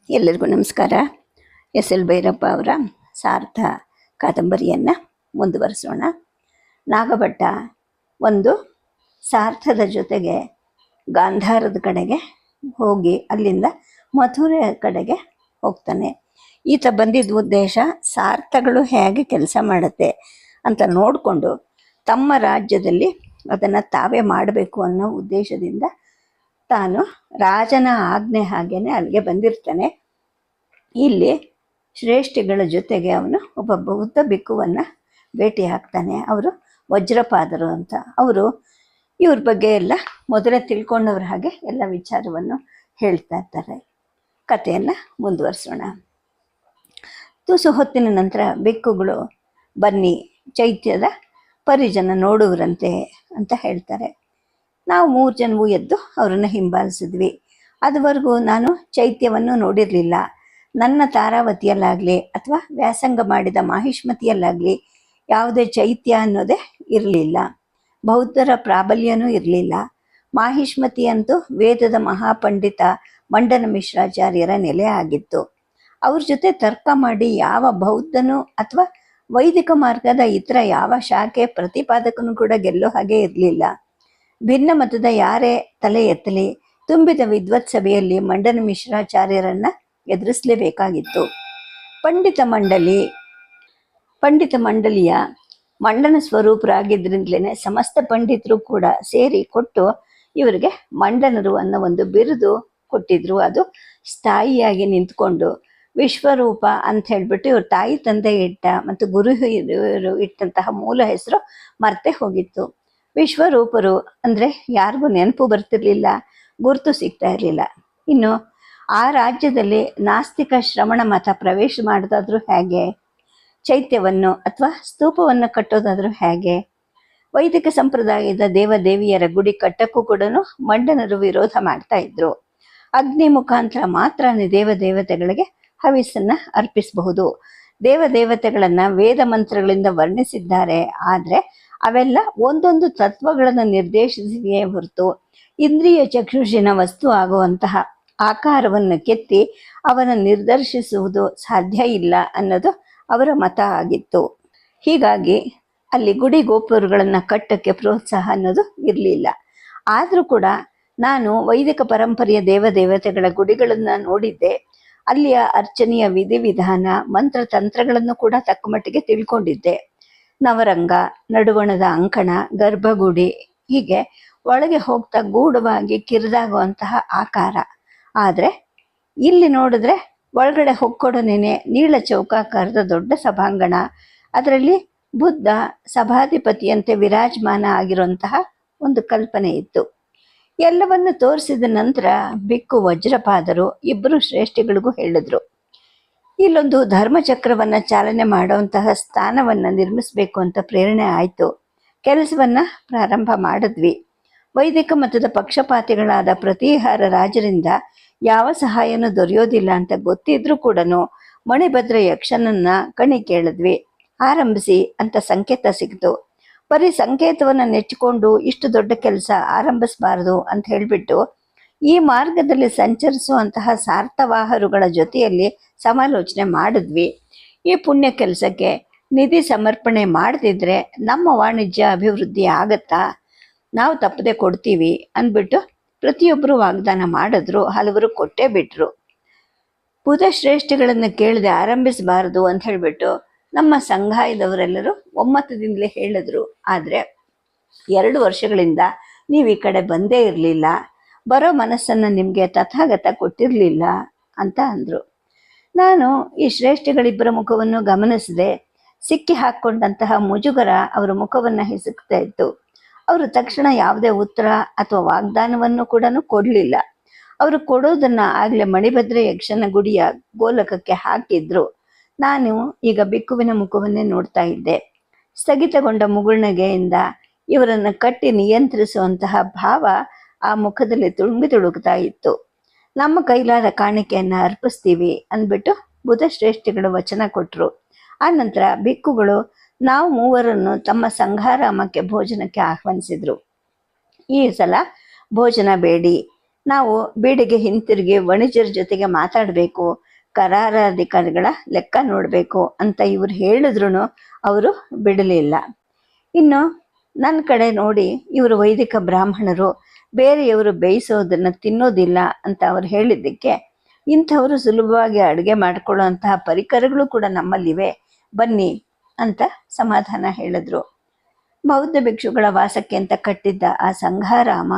ಎಲ್ಲರಿಗೂ ನಮಸ್ಕಾರ. S L Bhyrappa ಅವರ ಸಾರ್ಥ ಕಾದಂಬರಿಯನ್ನು ಮುಂದುವರಿಸೋಣ. ನಾಗಭಟ್ಟ ಒಂದು ಸಾರ್ಥದ ಜೊತೆಗೆ ಗಾಂಧಾರದ ಕಡೆಗೆ ಹೋಗಿ ಅಲ್ಲಿಂದ ಮಥುರೆ ಕಡೆಗೆ ಹೋಗ್ತಾನೆ. ಈತ ಬಂದಿದ್ದ ಉದ್ದೇಶ ಸಾರ್ಥಗಳು ಹೇಗೆ ಕೆಲಸ ಮಾಡುತ್ತೆ ಅಂತ ನೋಡಿಕೊಂಡು ತಮ್ಮ ರಾಜ್ಯದಲ್ಲಿ ಅದನ್ನು ತಾವೇ ಮಾಡಬೇಕು ಅನ್ನೋ ಉದ್ದೇಶದಿಂದ ತಾನು ರಾಜನ ಆಜ್ಞೆ ಹಾಗೇನೆ ಅಲ್ಲಿಗೆ ಬಂದಿರ್ತಾನೆ. ಇಲ್ಲಿ ಶ್ರೇಷ್ಠಿಗಳ ಜೊತೆಗೆ ಅವನು ಒಬ್ಬ ಬೌದ್ಧ ಭಿಕ್ಕುವನ್ನು ಭೇಟಿ ಹಾಕ್ತಾನೆ. ಅವರು ವಜ್ರಪಾದರು ಅಂತ. ಅವರು ಇವ್ರ ಬಗ್ಗೆ ಎಲ್ಲ ಮೊದಲೇ ತಿಳ್ಕೊಂಡವ್ರ ಹಾಗೆ ಎಲ್ಲ ವಿಚಾರವನ್ನು ಹೇಳ್ತಾ ಇರ್ತಾರೆ. ಕಥೆಯನ್ನು ಮುಂದುವರಿಸೋಣ. ತುಸು ಹೊತ್ತಿನ ನಂತರ ಭಿಕ್ಕುಗಳು ಬನ್ನಿ ಚೈತ್ಯದ ಪರಿಜನ ನೋಡುವರಂತೆ ಅಂತ ಹೇಳ್ತಾರೆ. ನಾವು 3 ಜನವೂ ಎದ್ದು ಅವರನ್ನು ಹಿಂಬಾಲಿಸಿದ್ವಿ. ಅದುವರೆಗೂ ನಾನು ಚೈತ್ಯವನ್ನು ನೋಡಿರಲಿಲ್ಲ. ನನ್ನ ತಾರಾವತಿಯಲ್ಲಾಗಲಿ ಅಥವಾ ವ್ಯಾಸಂಗ ಮಾಡಿದ ಮಾಹಿಷ್ಮತಿಯಲ್ಲಾಗಲಿ ಯಾವುದೇ ಚೈತ್ಯ ಅನ್ನೋದೇ ಇರಲಿಲ್ಲ. ಬೌದ್ಧರ ಪ್ರಾಬಲ್ಯನೂ ಇರಲಿಲ್ಲ. ಮಾಹಿಷ್ಮತಿ ಅಂತೂ ವೇದದ ಮಹಾಪಂಡಿತ ಮಂಡನ ಮಿಶ್ರಾಚಾರ್ಯರ ನೆಲೆ ಆಗಿತ್ತು. ಅವ್ರ ಜೊತೆ ತರ್ಕ ಮಾಡಿ ಯಾವ ಬೌದ್ಧನೂ ಅಥವಾ ವೈದಿಕ ಮಾರ್ಗದ ಇತರ ಯಾವ ಶಾಖೆ ಪ್ರತಿಪಾದಕನೂ ಕೂಡ ಗೆಲ್ಲೋ ಹಾಗೆ ಇರಲಿಲ್ಲ. ಭಿನ್ನ ಮತದ ಯಾರೇ ತಲೆ ಎತ್ತಲಿ ತುಂಬಿದ ವಿದ್ವತ್ ಸಭೆಯಲ್ಲಿ ಮಂಡನ ಮಿಶ್ರಾಚಾರ್ಯರನ್ನು ಎದುರಿಸಲೇಬೇಕಾಗಿತ್ತು. ಪಂಡಿತ ಮಂಡಲಿಯ ಮಂಡನ ಸ್ವರೂಪರಾಗಿದ್ದರಿಂದಲೇ ಸಮಸ್ತ ಪಂಡಿತರು ಕೂಡ ಸೇರಿ ಕೊಟ್ಟು ಇವರಿಗೆ ಮಂಡನರು ಅನ್ನೋ ಒಂದು ಬಿರುದು ಕೊಟ್ಟಿದ್ರು. ಅದು ಸ್ಥಾಯಿಯಾಗಿ ನಿಂತ್ಕೊಂಡು ವಿಶ್ವರೂಪ ಅಂತ ಹೇಳ್ಬಿಟ್ಟು ಇವ್ರ ತಾಯಿ ತಂದೆ ಇಟ್ಟ ಮತ್ತು ಗುರು ಹಿರಿಯರು ಇಟ್ಟಂತಹ ಮೂಲ ಹೆಸರು ಮರ್ತೆ ಹೋಗಿತ್ತು. ವಿಶ್ವರೂಪರು ಅಂದರೆ ಯಾರಿಗೂ ನೆನಪು ಬರ್ತಿರ್ಲಿಲ್ಲ, ಗುರುತು ಸಿಗ್ತಾ ಇರಲಿಲ್ಲ. ಇನ್ನು ಆ ರಾಜ್ಯದಲ್ಲಿ ನಾಸ್ತಿಕ ಶ್ರವಣ ಮತ ಪ್ರವೇಶ ಮಾಡೋದಾದ್ರೂ ಹೇಗೆ? ಚೈತ್ಯವನ್ನು ಅಥವಾ ಸ್ತೂಪವನ್ನು ಕಟ್ಟೋದಾದ್ರೂ ಹೇಗೆ? ವೈದಿಕ ಸಂಪ್ರದಾಯದ ದೇವದೇವಿಯರ ಗುಡಿ ಕಟ್ಟಕ್ಕೂ ಕೂಡ ಮಂಡನರು ವಿರೋಧ ಮಾಡ್ತಾ ಇದ್ರು. ಅಗ್ನಿ ಮುಖಾಂತರ ಮಾತ್ರ ದೇವದೇವತೆಗಳಿಗೆ ಹವಿಸ್ಸನ್ನು ಅರ್ಪಿಸಬಹುದು. ದೇವದೇವತೆಗಳನ್ನು ವೇದ ಮಂತ್ರಗಳಿಂದ ವರ್ಣಿಸಿದ್ದಾರೆ. ಆದರೆ ಅವೆಲ್ಲ ಒಂದೊಂದು ತತ್ವಗಳನ್ನು ನಿರ್ದೇಶಿಸಿಯೇ ಹೊರತು ಇಂದ್ರಿಯ ಚಕ್ಷುಷಿನ ವಸ್ತು ಆಗುವಂತಹ ಆಕಾರವನ್ನು ಕೆತ್ತಿ ಅವನ ನಿರ್ದರ್ಶಿಸುವುದು ಸಾಧ್ಯ ಇಲ್ಲ ಅನ್ನೋದು ಅವರ ಮತ ಆಗಿತ್ತು. ಹೀಗಾಗಿ ಅಲ್ಲಿ ಗುಡಿ ಗೋಪುರಗಳನ್ನು ಕಟ್ಟಕ್ಕೆ ಪ್ರೋತ್ಸಾಹ ಅನ್ನೋದು ಇರಲಿಲ್ಲ. ಆದರೂ ಕೂಡ ನಾನು ವೈದಿಕ ಪರಂಪರೆಯ ದೇವದೇವತೆಗಳ ಗುಡಿಗಳನ್ನು ನೋಡಿದ್ದೆ. ಅಲ್ಲಿಯ ಅರ್ಚನೆಯ ವಿಧಿವಿಧಾನ ಮಂತ್ರತಂತ್ರಗಳನ್ನು ಕೂಡ ತಕ್ಕಮಟ್ಟಿಗೆ ತಿಳ್ಕೊಂಡಿದ್ದೆ. ನವರಂಗ, ನಡುವಣದ ಅಂಕಣ, ಗರ್ಭಗುಡಿ ಹೀಗೆ ಒಳಗೆ ಹೋಗ್ತಾ ಗೂಢವಾಗಿ ಕಿರಿದಾಗುವಂತಹ ಆಕಾರ. ಆದರೆ ಇಲ್ಲಿ ನೋಡಿದ್ರೆ ಒಳಗಡೆ ಹೊಕ್ಕೊಡನೇನೆ ನೀಳ ಚೌಕಾಕಾರದ ದೊಡ್ಡ ಸಭಾಂಗಣ. ಅದರಲ್ಲಿ ಬುದ್ಧ ಸಭಾಧಿಪತಿಯಂತೆ ವಿರಾಜಮಾನ ಆಗಿರುವಂತಹ ಒಂದು ಕಲ್ಪನೆ ಇತ್ತು. ಎಲ್ಲವನ್ನು ತೋರಿಸಿದ ನಂತರ ಭಿಕ್ಕು ವಜ್ರಪಾದರು ಇಬ್ಬರು ಶ್ರೇಷ್ಠಿಗಳಿಗೂ ಹೇಳಿದ್ರು, ಇಲ್ಲೊಂದು ಧರ್ಮಚಕ್ರವನ್ನು ಚಾಲನೆ ಮಾಡುವಂತಹ ಸ್ಥಾನವನ್ನು ನಿರ್ಮಿಸಬೇಕು ಅಂತ ಪ್ರೇರಣೆ ಆಯಿತು. ಕೆಲಸವನ್ನು ಪ್ರಾರಂಭ ಮಾಡಿದ್ವಿ. ವೈದಿಕ ಮತದ ಪಕ್ಷಪಾತಿಗಳಾದ ಪ್ರತಿಹಾರ ರಾಜರಿಂದ ಯಾವ ಸಹಾಯನೂ ದೊರೆಯೋದಿಲ್ಲ ಅಂತ ಗೊತ್ತಿದ್ರೂ ಕೂಡ ಮಣಿಭದ್ರ ಯಕ್ಷನನ್ನ ಕಣಿ ಕೇಳಿದ್ವಿ. ಆರಂಭಿಸಿ ಅಂತ ಸಂಕೇತ ಸಿಕ್ತು. ಬರೀ ಸಂಕೇತವನ್ನು ನೆಚ್ಚಿಕೊಂಡು ಇಷ್ಟು ದೊಡ್ಡ ಕೆಲಸ ಆರಂಭಿಸಬಾರ್ದು ಅಂತ ಹೇಳಿಬಿಟ್ಟು ಈ ಮಾರ್ಗದಲ್ಲಿ ಸಂಚರಿಸುವಂತಹ ಸಾರ್ಥವಾಹರುಗಳ ಜೊತೆಯಲ್ಲಿ ಸಮಾಲೋಚನೆ ಮಾಡಿದ್ವಿ. ಈ ಪುಣ್ಯ ಕೆಲಸಕ್ಕೆ ನಿಧಿ ಸಮರ್ಪಣೆ ಮಾಡದಿದ್ರೆ ನಮ್ಮ ವಾಣಿಜ್ಯ ಅಭಿವೃದ್ಧಿ ಆಗತ್ತಾ? ನಾವು ತಪ್ಪದೆ ಕೊಡ್ತೀವಿ ಅಂದ್ಬಿಟ್ಟು ಪ್ರತಿಯೊಬ್ಬರು ವಾಗ್ದಾನ ಮಾಡಿದ್ರು. ಹಲವರು ಕೊಟ್ಟೇ ಬಿಟ್ರು. ಬುಧ ಶ್ರೇಷ್ಠಿಗಳನ್ನು ಕೇಳದೆ ಆರಂಭಿಸಬಾರದು ಅಂತ ಹೇಳಿಬಿಟ್ಟು ನಮ್ಮ ಸಂಘಾಯದವರೆಲ್ಲರೂ ಒಮ್ಮತದಿಂದಲೇ ಹೇಳಿದ್ರು. ಆದರೆ 2 ವರ್ಷಗಳಿಂದ ನೀವು ಈ ಕಡೆ ಬಂದೇ ಇರಲಿಲ್ಲ, ಬರೋ ಮನಸ್ಸನ್ನು ನಿಮಗೆ ತಥಾಗತ ಕೊಟ್ಟಿರಲಿಲ್ಲ ಅಂತ ಅಂದರು. ನಾನು ಈ ಶ್ರೇಷ್ಠಿಗಳಿಬ್ಬರ ಮುಖವನ್ನು ಗಮನಿಸದೆ ಸಿಕ್ಕಿ ಹಾಕ್ಕೊಂಡಂತಹ ಮುಜುಗರ ಅವರ ಮುಖವನ್ನು ಹಿಸುಕ್ತಾ ಇತ್ತು. ಅವರು ತಕ್ಷಣ ಯಾವುದೇ ಉತ್ತರ ಅಥವಾ ವಾಗ್ದಾನವನ್ನು ಕೂಡ ಕೊಡಲಿಲ್ಲ. ಅವರು ಕೊಡೋದನ್ನು ಆಗಲೇ ಮಣಿಭದ್ರ ಯಕ್ಷನ ಗುಡಿಯ ಗೋಲಕಕ್ಕೆ ಹಾಕಿದ್ರು. ನಾನು ಈಗ ಭಿಕ್ಕುವಿನ ಮುಖವನ್ನೇ ನೋಡ್ತಾ ಇದ್ದೆ. ಸ್ಥಗಿತಗೊಂಡ ಮುಗುಳ್ನಗೆಯಿಂದ ಇವರನ್ನು ಕಟ್ಟಿ ನಿಯಂತ್ರಿಸುವಂತಹ ಭಾವ ಆ ಮುಖದಲ್ಲಿ ತುಳುಂಗಿ ತುಳುಕ್ತಾ ಇತ್ತು. ನಮ್ಮ ಕೈಲಾದ ಕಾಣಿಕೆಯನ್ನು ಅರ್ಪಿಸ್ತೀವಿ ಅಂದ್ಬಿಟ್ಟು ಬುಧ ಶ್ರೇಷ್ಠಿಗಳು ವಚನ ಕೊಟ್ಟರು. ಆ ನಂತರ ಭಿಕ್ಕುಗಳು ನಾವು ಮೂವರನ್ನು ತಮ್ಮ ಸಂಘಾರಾಮಕ್ಕೆ ಭೋಜನಕ್ಕೆ ಆಹ್ವಾನಿಸಿದ್ರು. ಈ ಸಲ ಭೋಜನ ಬೇಡಿ, ನಾವು ಬೀಡಿಗೆ ಹಿಂತಿರುಗಿ ವಣಿಜರ ಜೊತೆಗೆ ಮಾತಾಡಬೇಕು, ಕರಾರಾಧಿಕಾರಿಗಳ ಲೆಕ್ಕ ನೋಡಬೇಕು ಅಂತ ಇವರು ಹೇಳಿದ್ರು ಅವರು ಬಿಡಲಿಲ್ಲ. ಇನ್ನು ನನ್ನ ಕಡೆ ನೋಡಿ ಇವರು ವೈದಿಕ ಬ್ರಾಹ್ಮಣರು, ಬೇರೆಯವರು ಬೇಯಿಸೋದನ್ನು ತಿನ್ನೋದಿಲ್ಲ ಅಂತ ಅವ್ರು ಹೇಳಿದ್ದಕ್ಕೆ, ಇಂಥವರು ಸುಲಭವಾಗಿ ಅಡುಗೆ ಮಾಡಿಕೊಳ್ಳೋ ಅಂತಹ ಪರಿಕರಗಳು ಕೂಡ ನಮ್ಮಲ್ಲಿವೆ, ಬನ್ನಿ ಅಂತ ಸಮಾಧಾನ ಹೇಳಿದ್ರು. ಬೌದ್ಧ ಭಿಕ್ಷುಗಳ ವಾಸಕ್ಕೆ ಅಂತ ಕಟ್ಟಿದ್ದ ಆ ಸಂಘಾರಾಮ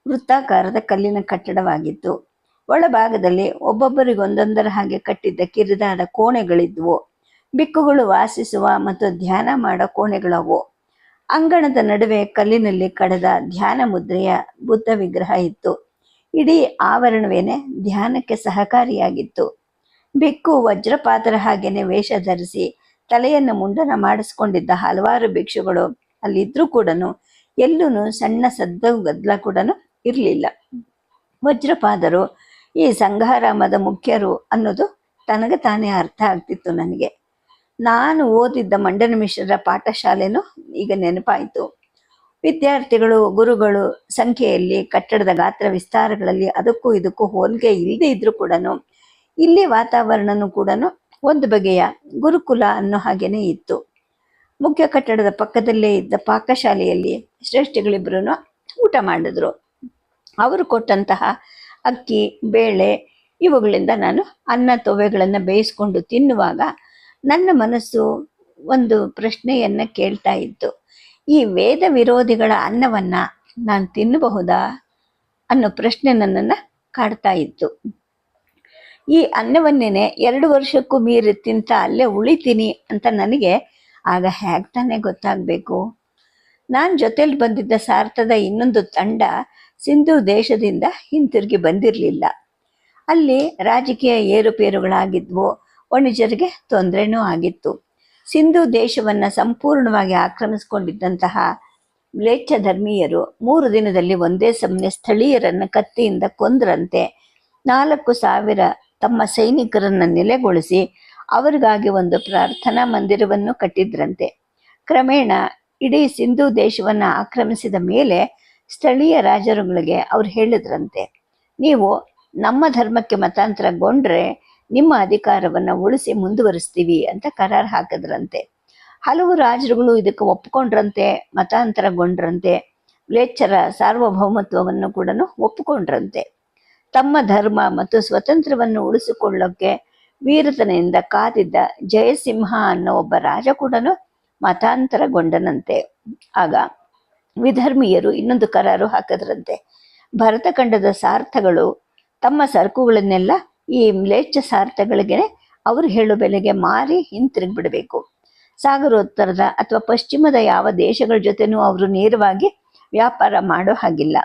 ವೃತ್ತಾಕಾರದ ಕಲ್ಲಿನ ಕಟ್ಟಡವಾಗಿತ್ತು. ಒಳಭಾಗದಲ್ಲಿ ಒಬ್ಬೊಬ್ಬರಿಗೊಂದೊಂದರ ಹಾಗೆ ಕಟ್ಟಿದ್ದ ಕಿರಿದಾದ ಕೋಣೆಗಳಿದ್ವು. ಭಿಕ್ಕುಗಳು ವಾಸಿಸುವ ಮತ್ತು ಧ್ಯಾನ ಮಾಡೋ ಕೋಣೆಗಳವು. ಅಂಗಣದ ನಡುವೆ ಕಲ್ಲಿನಲ್ಲಿ ಕಡೆದ ಧ್ಯಾನ ಮುದ್ರೆಯ ಬುದ್ಧ ವಿಗ್ರಹ ಇತ್ತು. ಇಡೀ ಆವರಣವೇನೆ ಧ್ಯಾನಕ್ಕೆ ಸಹಕಾರಿಯಾಗಿತ್ತು. ಭಿಕ್ಕು ವಜ್ರಪಾತರ ಹಾಗೇನೆ ವೇಷ ಧರಿಸಿ ತಲೆಯನ್ನು ಮುಂಡನ ಮಾಡಿಸ್ಕೊಂಡಿದ್ದ ಹಲವಾರು ಭಿಕ್ಷುಗಳು ಅಲ್ಲಿದ್ರೂ ಕೂಡ ಎಲ್ಲೂ ಸಣ್ಣ ಸದ್ದು ಗದ್ದಲ ಕೂಡ ಇರಲಿಲ್ಲ. ವಜ್ರಪಾದರು ಈ ಸಂಘಾರಾಮದ ಮುಖ್ಯರು ಅನ್ನೋದು ತನಗೆ ತಾನೇ ಅರ್ಥ ಆಗ್ತಿತ್ತು ನನಗೆ. ನಾನು ಓದಿದ್ದ ಮಂಡನ ಮಿಶ್ರರ ಪಾಠಶಾಲೆನೂ ಈಗ ನೆನಪಾಯಿತು. ವಿದ್ಯಾರ್ಥಿಗಳು, ಗುರುಗಳು ಸಂಖ್ಯೆಯಲ್ಲಿ, ಕಟ್ಟಡದ ಗಾತ್ರ ವಿಸ್ತಾರಗಳಲ್ಲಿ ಅದಕ್ಕೂ ಇದಕ್ಕೂ ಹೋಲಿಕೆ ಇಲ್ಲದೆ ಇದ್ರೂ ಕೂಡ ಇಲ್ಲಿ ವಾತಾವರಣನೂ ಕೂಡ ಒಂದು ಬಗೆಯ ಗುರುಕುಲ ಅನ್ನೋ ಹಾಗೇನೆ ಇತ್ತು. ಮುಖ್ಯ ಕಟ್ಟಡದ ಪಕ್ಕದಲ್ಲೇ ಇದ್ದ ಪಾಕಶಾಲೆಯಲ್ಲಿ ಶ್ರೇಷ್ಠಿಗಳಿಬ್ಬರೂ ಊಟ ಮಾಡಿದ್ರು. ಅವರು ಕೊಟ್ಟಂತಹ ಅಕ್ಕಿ, ಬೇಳೆ ಇವುಗಳಿಂದ ನಾನು ಅನ್ನ ತೊವೆಗಳನ್ನು ಬೇಯಿಸ್ಕೊಂಡು ತಿನ್ನುವಾಗ ನನ್ನ ಮನಸ್ಸು ಒಂದು ಪ್ರಶ್ನೆಯನ್ನು ಕೇಳ್ತಾ ಇತ್ತು. ಈ ವೇದ ವಿರೋಧಿಗಳ ಅನ್ನವನ್ನು ನಾನು ತಿನ್ನಬಹುದಾ ಅನ್ನೋ ಪ್ರಶ್ನೆ ನನ್ನನ್ನು ಕಾಡ್ತಾ ಇತ್ತು. ಈ ಅನ್ನವನ್ನೇನೆ 2 ವರ್ಷಕ್ಕೂ ಮೀರಿ ತಿಂತ ಅಲ್ಲೇ ಉಳಿತೀನಿ ಅಂತ ನನಗೆ ಆಗ ಹೇಗೆ ತಾನೇ ಗೊತ್ತಾಗಬೇಕು. ನಾನು ಜೊತೆಲಿ ಬಂದಿದ್ದ ಸಾರ್ಥದ ಇನ್ನೊಂದು ತಂಡ ಸಿಂಧೂ ದೇಶದಿಂದ ಹಿಂತಿರುಗಿ ಬಂದಿರಲಿಲ್ಲ. ಅಲ್ಲಿ ರಾಜಕೀಯ ಏರುಪೇರುಗಳಾಗಿದ್ವು, ವಣಿಜರಿಗೆ ತೊಂದರೆನೂ ಆಗಿತ್ತು. ಸಿಂಧೂ ದೇಶವನ್ನು ಸಂಪೂರ್ಣವಾಗಿ ಆಕ್ರಮಿಸಿಕೊಂಡಿದ್ದಂತಹ ಮ್ಲೇಚ್ಛ ಧರ್ಮೀಯರು 3 ದಿನದಲ್ಲಿ ಒಂದೇ ಸಮನೆ ಸ್ಥಳೀಯರನ್ನು ಕತ್ತಿಯಿಂದ ಕೊಂದ್ರಂತೆ. 4,000 ತಮ್ಮ ಸೈನಿಕರನ್ನು ನೆಲೆಗೊಳಿಸಿ ಅವರಿಗಾಗಿ ಒಂದು ಪ್ರಾರ್ಥನಾ ಮಂದಿರವನ್ನು ಕಟ್ಟಿದ್ರಂತೆ. ಕ್ರಮೇಣ ಇಡೀ ಸಿಂಧೂ ದೇಶವನ್ನು ಆಕ್ರಮಿಸಿದ ಮೇಲೆ ಸ್ಥಳೀಯ ರಾಜರುಗಳಿಗೆ ಅವ್ರು ಹೇಳಿದ್ರಂತೆ, ನೀವು ನಮ್ಮ ಧರ್ಮಕ್ಕೆ ಮತಾಂತರಗೊಂಡ್ರೆ ನಿಮ್ಮ ಅಧಿಕಾರವನ್ನು ಉಳಿಸಿ ಮುಂದುವರಿಸ್ತೀವಿ ಅಂತ ಕರಾರು ಹಾಕಿದ್ರಂತೆ. ಹಲವು ರಾಜರುಗಳು ಇದಕ್ಕೆ ಒಪ್ಪಿಕೊಂಡ್ರಂತೆ, ಮತಾಂತರಗೊಂಡ್ರಂತೆ, ಮ್ಲೇಚ್ಛರ ಸಾರ್ವಭೌಮತ್ವವನ್ನು ಕೂಡ ಒಪ್ಪಿಕೊಂಡ್ರಂತೆ. ತಮ್ಮ ಧರ್ಮ ಮತ್ತು ಸ್ವತಂತ್ರವನ್ನು ಉಳಿಸಿಕೊಳ್ಳೋಕ್ಕೆ ವೀರತನೆಯಿಂದ ಕಾದಿದ್ದ ಜಯಸಿಂಹ ಅನ್ನೋ ಒಬ್ಬ ರಾಜ ಕೂಡ ಮತಾಂತರಗೊಂಡನಂತೆ. ಆಗ ವಿಧರ್ಮೀಯರು ಇನ್ನೊಂದು ಕರಾರು ಹಾಕಿದ್ರಂತೆ. ಭರತಖಂಡದ ಸಾರ್ಥಗಳು ತಮ್ಮ ಸರಕುಗಳನ್ನೆಲ್ಲ ಈ ಮ್ಲೇಚ್ಛ ಸಾರ್ಥಗಳಿಗೆ ಅವರು ಹೇಳೋ ಬೆಲೆಗೆ ಮಾರಿ ಹಿಂತಿರುಗಿಬಿಡಬೇಕು. ಸಾಗರೋತ್ತರದ ಅಥವಾ ಪಶ್ಚಿಮದ ಯಾವ ದೇಶಗಳ ಜೊತೆನೂ ಅವರು ನೇರವಾಗಿ ವ್ಯಾಪಾರ ಮಾಡೋ ಹಾಗಿಲ್ಲ.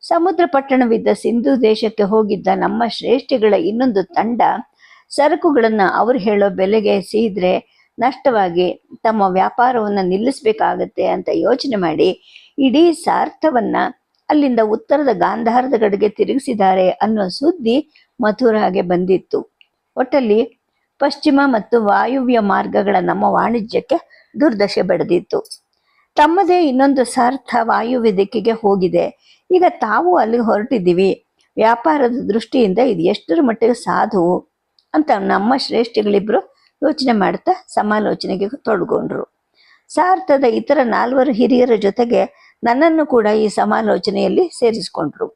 ಸಮುದ್ರ ಪಟ್ಟಣವಿದ್ದ ಸಿಂಧೂ ದೇಶಕ್ಕೆ ಹೋಗಿದ್ದ ನಮ್ಮ ಶ್ರೇಷ್ಠಿಗಳ ಇನ್ನೊಂದು ತಂಡ ಸರಕುಗಳನ್ನು ಅವರು ಹೇಳೋ ಬೆಲೆಗೆ ಸೀದ್ರೆ ನಷ್ಟವಾಗಿ ತಮ್ಮ ವ್ಯಾಪಾರವನ್ನು ನಿಲ್ಲಿಸಬೇಕಾಗತ್ತೆ ಅಂತ ಯೋಚನೆ ಮಾಡಿ ಇಡೀ ಸಾರ್ಥವನ್ನು ಅಲ್ಲಿಂದ ಉತ್ತರದ ಗಾಂಧಾರದ ಕಡೆಗೆ ತಿರುಗಿಸಿದ್ದಾರೆ ಅನ್ನೋ ಸುದ್ದಿ ಮಥುರಾಗೆ ಬಂದಿತ್ತು. ಒಟ್ಟಲ್ಲಿ ಪಶ್ಚಿಮ ಮತ್ತು ವಾಯುವ್ಯ ಮಾರ್ಗಗಳ ನಮ್ಮ ವಾಣಿಜ್ಯಕ್ಕೆ ದುರ್ದಶೆ ಬೆಳೆದಿತ್ತು. ತಮ್ಮದೇ ಇನ್ನೊಂದು ಸಾರ್ಥ ವಾಯುವ್ಯ ದಿಕ್ಕಿಗೆ ಹೋಗಿದೆ. ಈಗ ತಾವು ಅಲ್ಲಿಗೆ ಹೊರಟಿದ್ದೀವಿ. ವ್ಯಾಪಾರದ ದೃಷ್ಟಿಯಿಂದ ಇದು ಎಷ್ಟರ ಮಟ್ಟಿಗೆ ಸಾಧು ಅಂತ ನಮ್ಮ ಶ್ರೇಷ್ಠಿಗಳಿಬ್ಬರು ಯೋಚನೆ ಮಾಡ್ತಾ ಸಮಾಲೋಚನೆಗೆ ತೊಡಗೊಂಡ್ರು. ಸಾರ್ಥದ ಇತರ 4 ಹಿರಿಯರ ಜೊತೆಗೆ ನನ್ನನ್ನು ಕೂಡ ಈ ಸಮಾಲೋಚನೆಯಲ್ಲಿ ಸೇರಿಸಿಕೊಂಡ್ರು.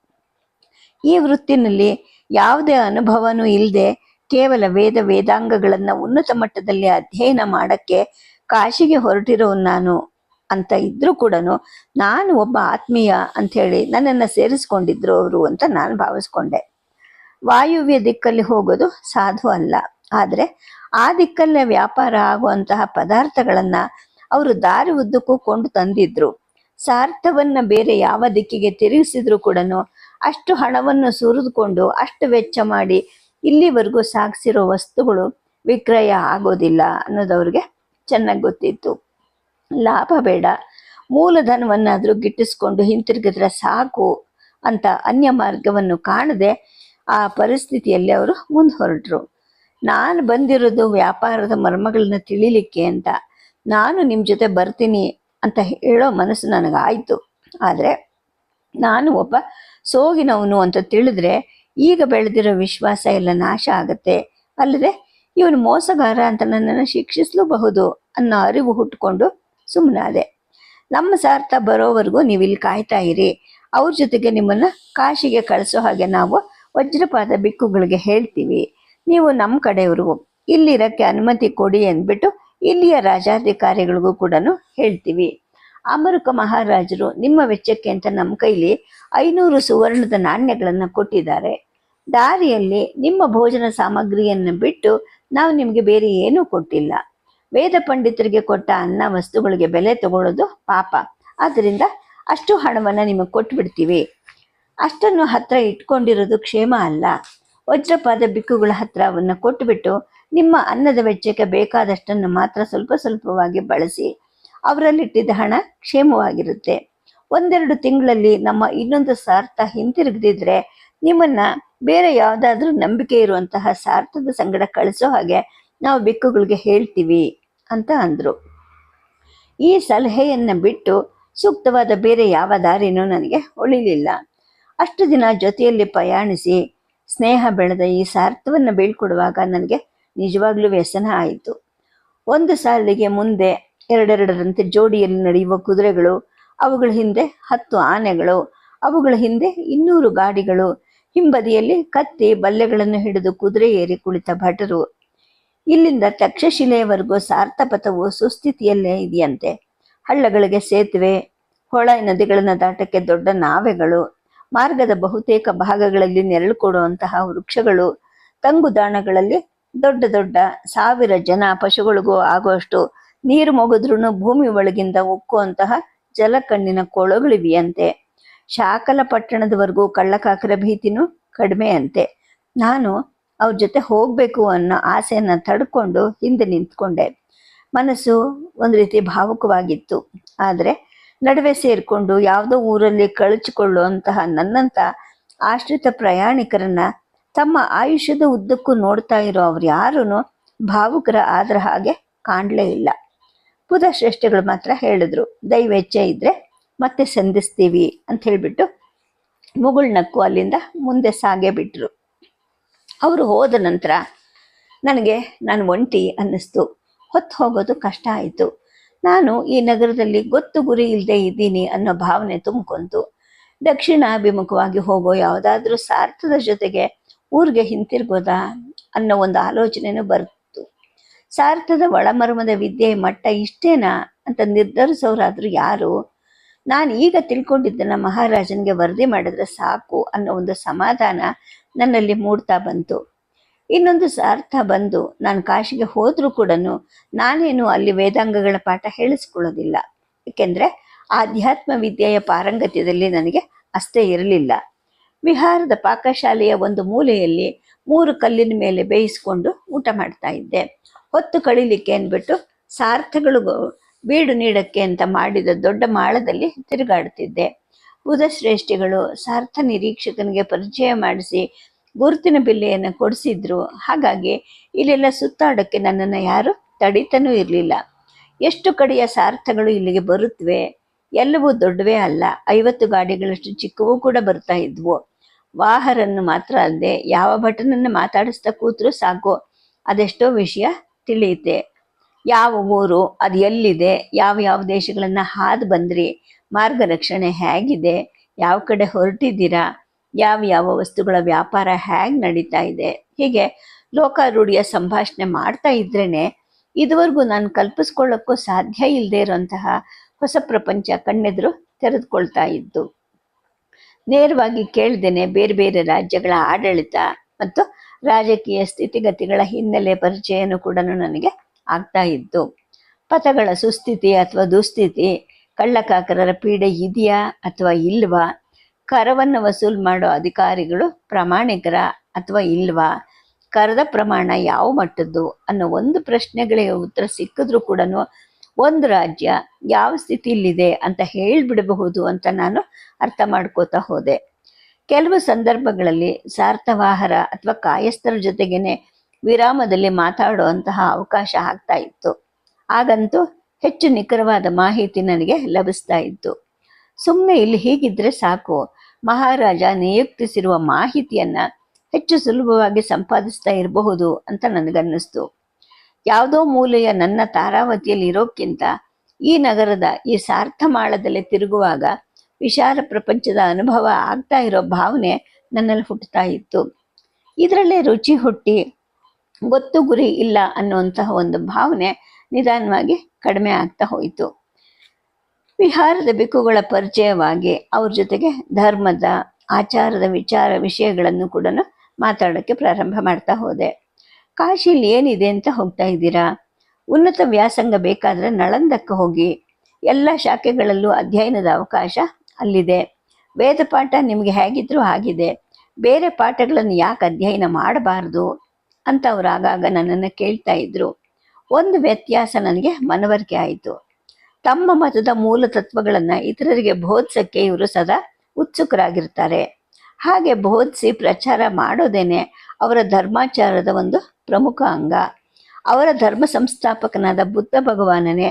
ಈ ವೃತ್ತಿನಲ್ಲಿ ಯಾವುದೇ ಅನುಭವನೂ ಇಲ್ಲದೆ ಕೇವಲ ವೇದಾಂಗಗಳನ್ನು ಉನ್ನತ ಮಟ್ಟದಲ್ಲಿ ಅಧ್ಯಯನ ಮಾಡಕ್ಕೆ ಕಾಶಿಗೆ ಹೊರಟಿರೋ ನಾನು ಅಂತ ಇದ್ರೂ ಕೂಡ ನಾನು ಒಬ್ಬ ಆತ್ಮೀಯ ಅಂಥೇಳಿ ನನ್ನನ್ನು ಸೇರಿಸ್ಕೊಂಡಿದ್ರು ಅವರು ಅಂತ ನಾನು ಭಾವಿಸ್ಕೊಂಡೆ. ವಾಯುವ್ಯ ದಿಕ್ಕಲ್ಲಿ ಹೋಗೋದು ಸಾಧು ಅಲ್ಲ, ಆದರೆ ಆ ದಿಕ್ಕಲ್ಲೇ ವ್ಯಾಪಾರ ಆಗುವಂತಹ ಪದಾರ್ಥಗಳನ್ನು ಅವರು ದಾರಿ ಉದ್ದಕ್ಕೂ ಕೊಂಡು ತಂದಿದ್ರು. ಸಾರ್ಥವನ್ನು ಬೇರೆ ಯಾವ ದಿಕ್ಕಿಗೆ ತಿರುಗಿಸಿದ್ರು ಕೂಡ ಅಷ್ಟು ಹಣವನ್ನು ಸುರಿದುಕೊಂಡು ಅಷ್ಟು ವೆಚ್ಚ ಮಾಡಿ ಇಲ್ಲಿವರೆಗೂ ಸಾಗಿಸಿರೋ ವಸ್ತುಗಳು ವಿಕ್ರಯ ಆಗೋದಿಲ್ಲ ಅನ್ನೋದವ್ರಿಗೆ ಚೆನ್ನಾಗಿ ಗೊತ್ತಿತ್ತು. ಲಾಭ ಬೇಡ, ಮೂಲಧನವನ್ನಾದರೂ ಗಿಟ್ಟಿಸ್ಕೊಂಡು ಹಿಂತಿರುಗಿದ್ರೆ ಸಾಕು ಅಂತ ಅನ್ಯ ಮಾರ್ಗವನ್ನು ಕಾಣದೆ ಆ ಪರಿಸ್ಥಿತಿಯಲ್ಲಿ ಅವರು ಮುಂದೆ ಹೊರಟರು. ನಾನು ಬಂದಿರೋದು ವ್ಯಾಪಾರದ ಮರ್ಮಗಳನ್ನ ತಿಳಿಲಿಕ್ಕೆ ಅಂತ. ನಾನು ನಿಮ್ಮ ಜೊತೆ ಬರ್ತೀನಿ ಅಂತ ಹೇಳೋ ಮನಸ್ಸು ನನಗಾಯಿತು. ಆದರೆ ನಾನು ಒಬ್ಬ ಸೋಗಿನವನು ಅಂತ ತಿಳಿದ್ರೆ ಈಗ ಬೆಳೆದಿರೋ ವಿಶ್ವಾಸ ಎಲ್ಲ ನಾಶ ಆಗತ್ತೆ. ಅಲ್ಲದೆ ಇವನು ಮೋಸಗಾರ ಅಂತ ನನ್ನನ್ನು ಶಿಕ್ಷಿಸಲೂಬಹುದು ಅನ್ನೋ ಅರಿವು ಹುಟ್ಟುಕೊಂಡು ಸುಮ್ಮನಾದೆ. ನಮ್ಮ ಸಾರ್ಥ ಬರೋವರೆಗೂ ನೀವು ಇಲ್ಲಿ ಕಾಯ್ತಾ ಇರಿ. ಅವ್ರ ಜೊತೆಗೆ ನಿಮ್ಮನ್ನ ಕಾಶಿಗೆ ಕಳಿಸೋ ಹಾಗೆ ನಾವು ವಜ್ರಪಾದ ಬಿಕ್ಕುಗಳಿಗೆ ಹೇಳ್ತೀವಿ. ನೀವು ನಮ್ಮ ಕಡೆಯವರು ಇಲ್ಲಿರಕ್ಕೆ ಅನುಮತಿ ಕೊಡಿ ಅಂದ್ಬಿಟ್ಟು ಇಲ್ಲಿಯ ರಾಜಾಧಿಕಾರಿಗಳಿಗೂ ಕೂಡ ಹೇಳ್ತೀವಿ. ಅಮರುಕ ಮಹಾರಾಜರು ನಿಮ್ಮ ವೆಚ್ಚಕ್ಕೆ ಅಂತ ನಮ್ಮ ಕೈಲಿ 500 ಸುವರ್ಣದ ನಾಣ್ಯಗಳನ್ನು ಕೊಟ್ಟಿದ್ದಾರೆ. ದಾರಿಯಲ್ಲಿ ನಿಮ್ಮ ಭೋಜನ ಸಾಮಗ್ರಿಯನ್ನು ಬಿಟ್ಟು ನಾವು ನಿಮಗೆ ಬೇರೆ ಏನೂ ಕೊಟ್ಟಿಲ್ಲ. ವೇದ ಪಂಡಿತರಿಗೆ ಕೊಟ್ಟ ಅನ್ನ ವಸ್ತುಗಳಿಗೆ ಬೆಲೆ ತಗೊಳ್ಳೋದು ಪಾಪ. ಆದ್ದರಿಂದ ಅಷ್ಟು ಹಣವನ್ನು ನಿಮಗೆ ಕೊಟ್ಬಿಡ್ತೀವಿ. ಅಷ್ಟನ್ನು ಹತ್ರ ಇಟ್ಕೊಂಡಿರೋದು ಕ್ಷೇಮ ಅಲ್ಲ. ವಜ್ರಪಾದ ಬಿಕ್ಕುಗಳ ಹತ್ರ ಅವನ್ನು ಕೊಟ್ಟುಬಿಟ್ಟು ನಿಮ್ಮ ಅನ್ನದ ವೆಚ್ಚಕ್ಕೆ ಬೇಕಾದಷ್ಟನ್ನು ಮಾತ್ರ ಸ್ವಲ್ಪ ಸ್ವಲ್ಪವಾಗಿ ಬಳಸಿ. ಅವರಲ್ಲಿಟ್ಟಿದ್ದ ಹಣ ಕ್ಷೇಮವಾಗಿರುತ್ತೆ. 1-2 ತಿಂಗಳಲ್ಲಿ ನಮ್ಮ ಇನ್ನೊಂದು ಸಾರ್ಥ ಹಿಂತಿರುಗದಿದ್ರೆ ನಿಮ್ಮನ್ನ ಬೇರೆ ಯಾವುದಾದ್ರೂ ನಂಬಿಕೆ ಇರುವಂತಹ ಸಾರ್ಥದ ಸಂಗಡ ಕಳಿಸೋ ಹಾಗೆ ನಾವು ಬಿಕ್ಕುಗಳಿಗೆ ಹೇಳ್ತೀವಿ ಅಂತ ಅಂದರು. ಈ ಸಲಹೆಯನ್ನು ಬಿಟ್ಟು ಸೂಕ್ತವಾದ ಬೇರೆ ಯಾವ ದಾರಿನೂ ನನಗೆ ಉಳಿಲಿಲ್ಲ. ಅಷ್ಟು ದಿನ ಜೊತೆಯಲ್ಲಿ ಪ್ರಯಾಣಿಸಿ ಸ್ನೇಹ ಬೆಳೆದ ಈ ಸಾರ್ಥವನ್ನು ಬೀಳ್ಕೊಡುವಾಗ ನನಗೆ ನಿಜವಾಗ್ಲೂ ವ್ಯಸನ ಆಯಿತು. ಒಂದು ಸಾಲಿಗೆ ಮುಂದೆ 2-2ರಂತೆ ಜೋಡಿಯಲ್ಲಿ ನಡೆಯುವ ಕುದುರೆಗಳು, ಅವುಗಳ ಹಿಂದೆ 10 ಆನೆಗಳು, ಅವುಗಳ ಹಿಂದೆ 200 ಗಾಡಿಗಳು, ಹಿಂಬದಿಯಲ್ಲಿ ಕತ್ತಿ ಬಲ್ಲೆಗಳನ್ನು ಹಿಡಿದು ಕುದುರೆ ಏರಿ ಕುಳಿತ ಭಟರು. ಇಲ್ಲಿಂದ ತಕ್ಷಶಿಲೆಯವರೆಗೂ ಸಾರ್ಥಪಥವು ಸುಸ್ಥಿತಿಯಲ್ಲೇ ಇದೆಯಂತೆ. ಹಳ್ಳಗಳಿಗೆ ಸೇತುವೆ, ಹೊಳ ನದಿಗಳನ್ನು ದಾಟಕ್ಕೆ ದೊಡ್ಡ ನಾವೆಗಳು, ಮಾರ್ಗದ ಬಹುತೇಕ ಭಾಗಗಳಲ್ಲಿ ನೆರಳು ಕೊಡುವಂತಹ ವೃಕ್ಷಗಳು, ತಂಗುದಾಣಗಳಲ್ಲಿ ದೊಡ್ಡ ದೊಡ್ಡ 1000 ಜನ ಪಶುಗಳಿಗೂ ಆಗುವಷ್ಟು ನೀರು ಮೊಗದ್ರೂ ಭೂಮಿ ಒಳಗಿಂದ ಉಕ್ಕುವಂತಹ ಜಲಕಣ್ಣಿನ ಕೊಳಗಳಿವೆಯಂತೆ. ಶಾಕಲ ಪಟ್ಟಣದವರೆಗೂ ಕಳ್ಳಕಾಕರ ಭೀತಿನೂ ಕಡಿಮೆ ಅಂತೆ. ನಾನು ಅವ್ರ ಜೊತೆ ಹೋಗಬೇಕು ಅನ್ನೋ ಆಸೆಯನ್ನು ತಡ್ಕೊಂಡು ಹಿಂದೆ ನಿಂತ್ಕೊಂಡೆ. ಮನಸ್ಸು ಒಂದು ರೀತಿ ಭಾವುಕವಾಗಿತ್ತು. ಆದರೆ ನಡುವೆ ಸೇರಿಕೊಂಡು ಯಾವುದೋ ಊರಲ್ಲಿ ಕಳಚಿಕೊಳ್ಳುವಂತಹ ನನ್ನಂಥ ಆಶ್ರಿತ ಪ್ರಯಾಣಿಕರನ್ನ ತಮ್ಮ ಆಯುಷ್ಯದ ಉದ್ದಕ್ಕೂ ನೋಡ್ತಾ ಇರೋ ಅವ್ರು ಯಾರೂ ಭಾವುಕರ ಆದ್ರ ಹಾಗೆ ಕಾಣಲೇ ಇಲ್ಲ. ಪುರಶ್ರೇಷ್ಠಗಳು ಮಾತ್ರ ಹೇಳಿದ್ರು, ದೈವೇಚ್ಛೆ ಇದ್ರೆ ಮತ್ತೆ ಸಂಧಿಸ್ತೀವಿ ಅಂತ ಹೇಳಿಬಿಟ್ಟು ಮುಗುಳ್ನಕ್ಕು ಅಲ್ಲಿಂದ ಮುಂದೆ ಸಾಗೇ ಬಿಟ್ರು. ಅವರು ಹೋದ ನಂತರ ನಾನು ಒಂಟಿ ಅನ್ನಿಸ್ತು. ಹೊತ್ತು ಹೋಗೋದು ಕಷ್ಟ ಆಯಿತು. ನಾನು ಈ ನಗರದಲ್ಲಿ ಗೊತ್ತು ಗುರಿ ಇಲ್ಲದೆ ಇದ್ದೀನಿ ಅನ್ನೋ ಭಾವನೆ ತುಂಬಿಕೊಂತು. ದಕ್ಷಿಣಾಭಿಮುಖವಾಗಿ ಹೋಗೋ ಯಾವುದಾದ್ರೂ ಸಾರ್ಥದ ಜೊತೆಗೆ ಊರಿಗೆ ಹಿಂತಿರ್ಗೋದಾ ಅನ್ನೋ ಒಂದು ಆಲೋಚನೆನೂ ಬರ್ತು. ಸಾರ್ಥದ ಒಳಮರ್ಮದ ವಿದ್ಯೆಯ ಮಟ್ಟ ಇಷ್ಟೇನಾ ಅಂತ ನಿರ್ಧರಿಸೋರಾದ್ರೂ ಯಾರು? ನಾನು ಈಗ ತಿಳ್ಕೊಂಡಿದ್ದನ್ನು ಮಹಾರಾಜನಿಗೆ ವರದಿ ಮಾಡಿದ್ರೆ ಸಾಕು ಅನ್ನೋ ಒಂದು ಸಮಾಧಾನ ನನ್ನಲ್ಲಿ ಮೂಡ್ತಾ ಬಂತು. ಇನ್ನೊಂದು ಸಾರ್ಥ ಬಂದು ನಾನು ಕಾಶಿಗೆ ಹೋದ್ರೂ ಕೂಡ ನಾನೇನು ಅಲ್ಲಿ ವೇದಾಂಗಗಳ ಪಾಠ ಹೇಳಿಸ್ಕೊಳ್ಳೋದಿಲ್ಲ. ಏಕೆಂದರೆ ಆಧ್ಯಾತ್ಮ ವಿದ್ಯೆಯ ಪಾರಂಗತ್ಯದಲ್ಲಿ ನನಗೆ ಅಷ್ಟೇ ಇರಲಿಲ್ಲ. ವಿಹಾರದ ಪಾಕಶಾಲೆಯ ಒಂದು ಮೂಲೆಯಲ್ಲಿ 3 ಕಲ್ಲಿನ ಮೇಲೆ ಬೇಯಿಸ್ಕೊಂಡು ಊಟ ಮಾಡ್ತಾ ಇದ್ದೆ. ಹೊತ್ತು ಕಳೀಲಿಕ್ಕೆ ಅಂದ್ಬಿಟ್ಟು ಸಾರ್ಥಗಳು ಬೀಡು ನೀಡಕ್ಕೆ ಅಂತ ಮಾಡಿದ ದೊಡ್ಡ ಮಾಳದಲ್ಲಿ ತಿರುಗಾಡ್ತಿದ್ದೆ. ಬುಧಶ್ರೇಷ್ಠಿಗಳು ಸಾರ್ಥ ನಿರೀಕ್ಷಕನಿಗೆ ಪರಿಚಯ ಮಾಡಿಸಿ ಗುರುತಿನ ಬಿಲ್ಲೆಯನ್ನು ಕೊಡಿಸಿದ್ರು. ಹಾಗಾಗಿ ಇಲ್ಲೆಲ್ಲ ಸುತ್ತಾಡೋಕ್ಕೆ ನನ್ನನ್ನು ಯಾರು ತಡಿತಾನೂ ಇರಲಿಲ್ಲ. ಎಷ್ಟು ಕಡೆಯ ಸಾರ್ಥಗಳು ಇಲ್ಲಿಗೆ ಬರುತ್ತವೆ. ಎಲ್ಲವೂ ದೊಡ್ಡವೇ ಅಲ್ಲ, 50 ಗಾಡಿಗಳಷ್ಟು ಚಿಕ್ಕವೂ ಕೂಡ ಬರ್ತಾ ಇದ್ವು. ವಾಹರನ್ನು ಮಾತ್ರ ಅಲ್ಲದೆ ಯಾವ ಭಟನನ್ನು ಮಾತಾಡಿಸ್ತಾ ಕೂತ್ರೂ ಸಾಕು, ಅದೆಷ್ಟೋ ವಿಷಯ ತಿಳಿಯುತ್ತೆ. ಯಾವ ಊರು, ಅದು ಎಲ್ಲಿದೆ, ಯಾವ ದೇಶಗಳನ್ನು ಹಾದು ಬಂದ್ರಿ, ಮಾರ್ಗರಕ್ಷಣೆ ಹೇಗಿದೆ, ಯಾವ ಕಡೆ ಹೊರಟಿದ್ದೀರಾ, ಯಾವ ವಸ್ತುಗಳ ವ್ಯಾಪಾರ ಹೇಗೆ ನಡೀತಾ ಇದೆ, ಹೀಗೆ ಲೋಕಾರೂಢಿಯ ಸಂಭಾಷಣೆ ಮಾಡ್ತಾ ಇದ್ರೇ ಇದುವರೆಗೂ ನಾನು ಕಲ್ಪಿಸ್ಕೊಳ್ಳೋಕ್ಕೂ ಸಾಧ್ಯ ಇಲ್ಲದೆ ಇರೋಂತಹ ಹೊಸ ಪ್ರಪಂಚ ಕಣ್ಣೆದುರು ತೆರೆದುಕೊಳ್ತಾ ಇತ್ತು. ನೇರವಾಗಿ ಕೇಳ್ದೇನೆ ಬೇರೆ ಬೇರೆ ರಾಜ್ಯಗಳ ಆಡಳಿತ ಮತ್ತು ರಾಜಕೀಯ ಸ್ಥಿತಿಗತಿಗಳ ಹಿನ್ನೆಲೆ ಪರಿಚಯನೂ ಕೂಡ ನನಗೆ ಆಗ್ತಾ ಇತ್ತು. ಪಥಗಳ ಸುಸ್ಥಿತಿ ಅಥವಾ ದುಸ್ಥಿತಿ, ಕಳ್ಳಕಾಕರರ ಪೀಡೆ ಇದೆಯಾ ಅಥವಾ ಇಲ್ವಾ, ಕರವನ್ನು ವಸೂಲು ಮಾಡೋ ಅಧಿಕಾರಿಗಳು ಪ್ರಾಮಾಣಿಕರ ಅಥವಾ ಇಲ್ವಾ, ಕರದ ಪ್ರಮಾಣ ಯಾವ ಮಟ್ಟದ್ದು ಅನ್ನೋ ಒಂದು ಪ್ರಶ್ನೆಗಳಿಗೆ ಉತ್ತರ ಸಿಕ್ಕಿದ್ರೂ ಕೂಡ ಒಂದು ರಾಜ್ಯ ಯಾವ ಸ್ಥಿತಿಯಲ್ಲಿದೆ ಅಂತ ಹೇಳಿಬಿಡಬಹುದು ಅಂತ ನಾನು ಅರ್ಥ ಮಾಡ್ಕೋತಾ ಹೋದೆ. ಕೆಲವು ಸಂದರ್ಭಗಳಲ್ಲಿ ಸಾರ್ಥವಾಹರ ಅಥವಾ ಕಾಯಸ್ಥರ ಜೊತೆಗೇನೆ ವಿರಾಮದಲ್ಲಿ ಮಾತಾಡುವಂತಹ ಅವಕಾಶ ಆಗ್ತಾ ಇತ್ತು. ಆಗಂತೂ ಹೆಚ್ಚು ನಿಖರವಾದ ಮಾಹಿತಿ ನನಗೆ ಲಭಿಸ್ತಾ ಇತ್ತು. ಸುಮ್ಮನೆ ಇಲ್ಲಿ ಹೀಗಿದ್ರೆ ಸಾಕು, ಮಹಾರಾಜ ನಿಯುಕ್ತಿಸಿರುವ ಮಾಹಿತಿಯನ್ನ ಹೆಚ್ಚು ಸುಲಭವಾಗಿ ಸಂಪಾದಿಸ್ತಾ ಇರಬಹುದು ಅಂತ ನನಗನ್ನಿಸ್ತು. ಯಾವುದೋ ಮೂಲೆಯ ನನ್ನ ತಾರಾವತಿಯಲ್ಲಿ ಇರೋಕ್ಕಿಂತ ಈ ನಗರದ ಈ ಸಾರ್ಥಮಾಳದಲ್ಲಿ ತಿರುಗುವಾಗ ವಿಶಾಲ ಪ್ರಪಂಚದ ಅನುಭವ ಆಗ್ತಾ ಇರೋ ಭಾವನೆ ನನ್ನಲ್ಲಿ ಹುಟ್ಟುತ್ತಾ ಇತ್ತು. ಇದರಲ್ಲೇ ರುಚಿ ಹುಟ್ಟಿ ಗೊತ್ತು ಗುರಿ ಇಲ್ಲ ಅನ್ನುವಂತಹ ಒಂದು ಭಾವನೆ ನಿಧಾನವಾಗಿ ಕಡಿಮೆ ಆಗ್ತಾ ಹೋಯಿತು. ವಿಹಾರದ ಬಿಕ್ಕುಗಳ ಪರಿಚಯವಾಗಿ ಅವ್ರ ಜೊತೆಗೆ ಧರ್ಮದ ಆಚಾರದ ವಿಷಯಗಳನ್ನು ಕೂಡ ಮಾತಾಡೋಕ್ಕೆ ಪ್ರಾರಂಭ ಮಾಡ್ತಾ ಹೋದೆ. ಕಾಶಿಲಿ ಏನಿದೆ ಅಂತ ಹೋಗ್ತಾ ಇದ್ದೀರಾ? ಉನ್ನತ ವ್ಯಾಸಂಗ ಬೇಕಾದರೆ ನಳಂದಕ್ಕೆ ಹೋಗಿ, ಎಲ್ಲ ಶಾಖೆಗಳಲ್ಲೂ ಅಧ್ಯಯನದ ಅವಕಾಶ ಅಲ್ಲಿದೆ. ವೇದ ಪಾಠ ನಿಮಗೆ ಹೇಗಿದ್ರೂ ಆಗಿದೆ, ಬೇರೆ ಪಾಠಗಳನ್ನು ಯಾಕೆ ಅಧ್ಯಯನ ಮಾಡಬಾರ್ದು ಅಂತ ಅವ್ರು ಆಗಾಗ ನನ್ನನ್ನು ಕೇಳ್ತಾ ಇದ್ರು. ಒಂದು ವ್ಯತ್ಯಾಸ ನನಗೆ ಮನವರಿಕೆ ಆಯಿತು. ತಮ್ಮ ಮತದ ಮೂಲ ತತ್ವಗಳನ್ನು ಇತರರಿಗೆ ಬೋಧಿಸೋಕ್ಕೆ ಇವರು ಸದಾ ಉತ್ಸುಕರಾಗಿರ್ತಾರೆ. ಹಾಗೆ ಬೋಧಿಸಿ ಪ್ರಚಾರ ಮಾಡೋದೇನೆ ಅವರ ಧರ್ಮಾಚಾರದ ಒಂದು ಪ್ರಮುಖ ಅಂಗ. ಅವರ ಧರ್ಮ ಸಂಸ್ಥಾಪಕನಾದ ಬುದ್ಧ ಭಗವಾನನೇ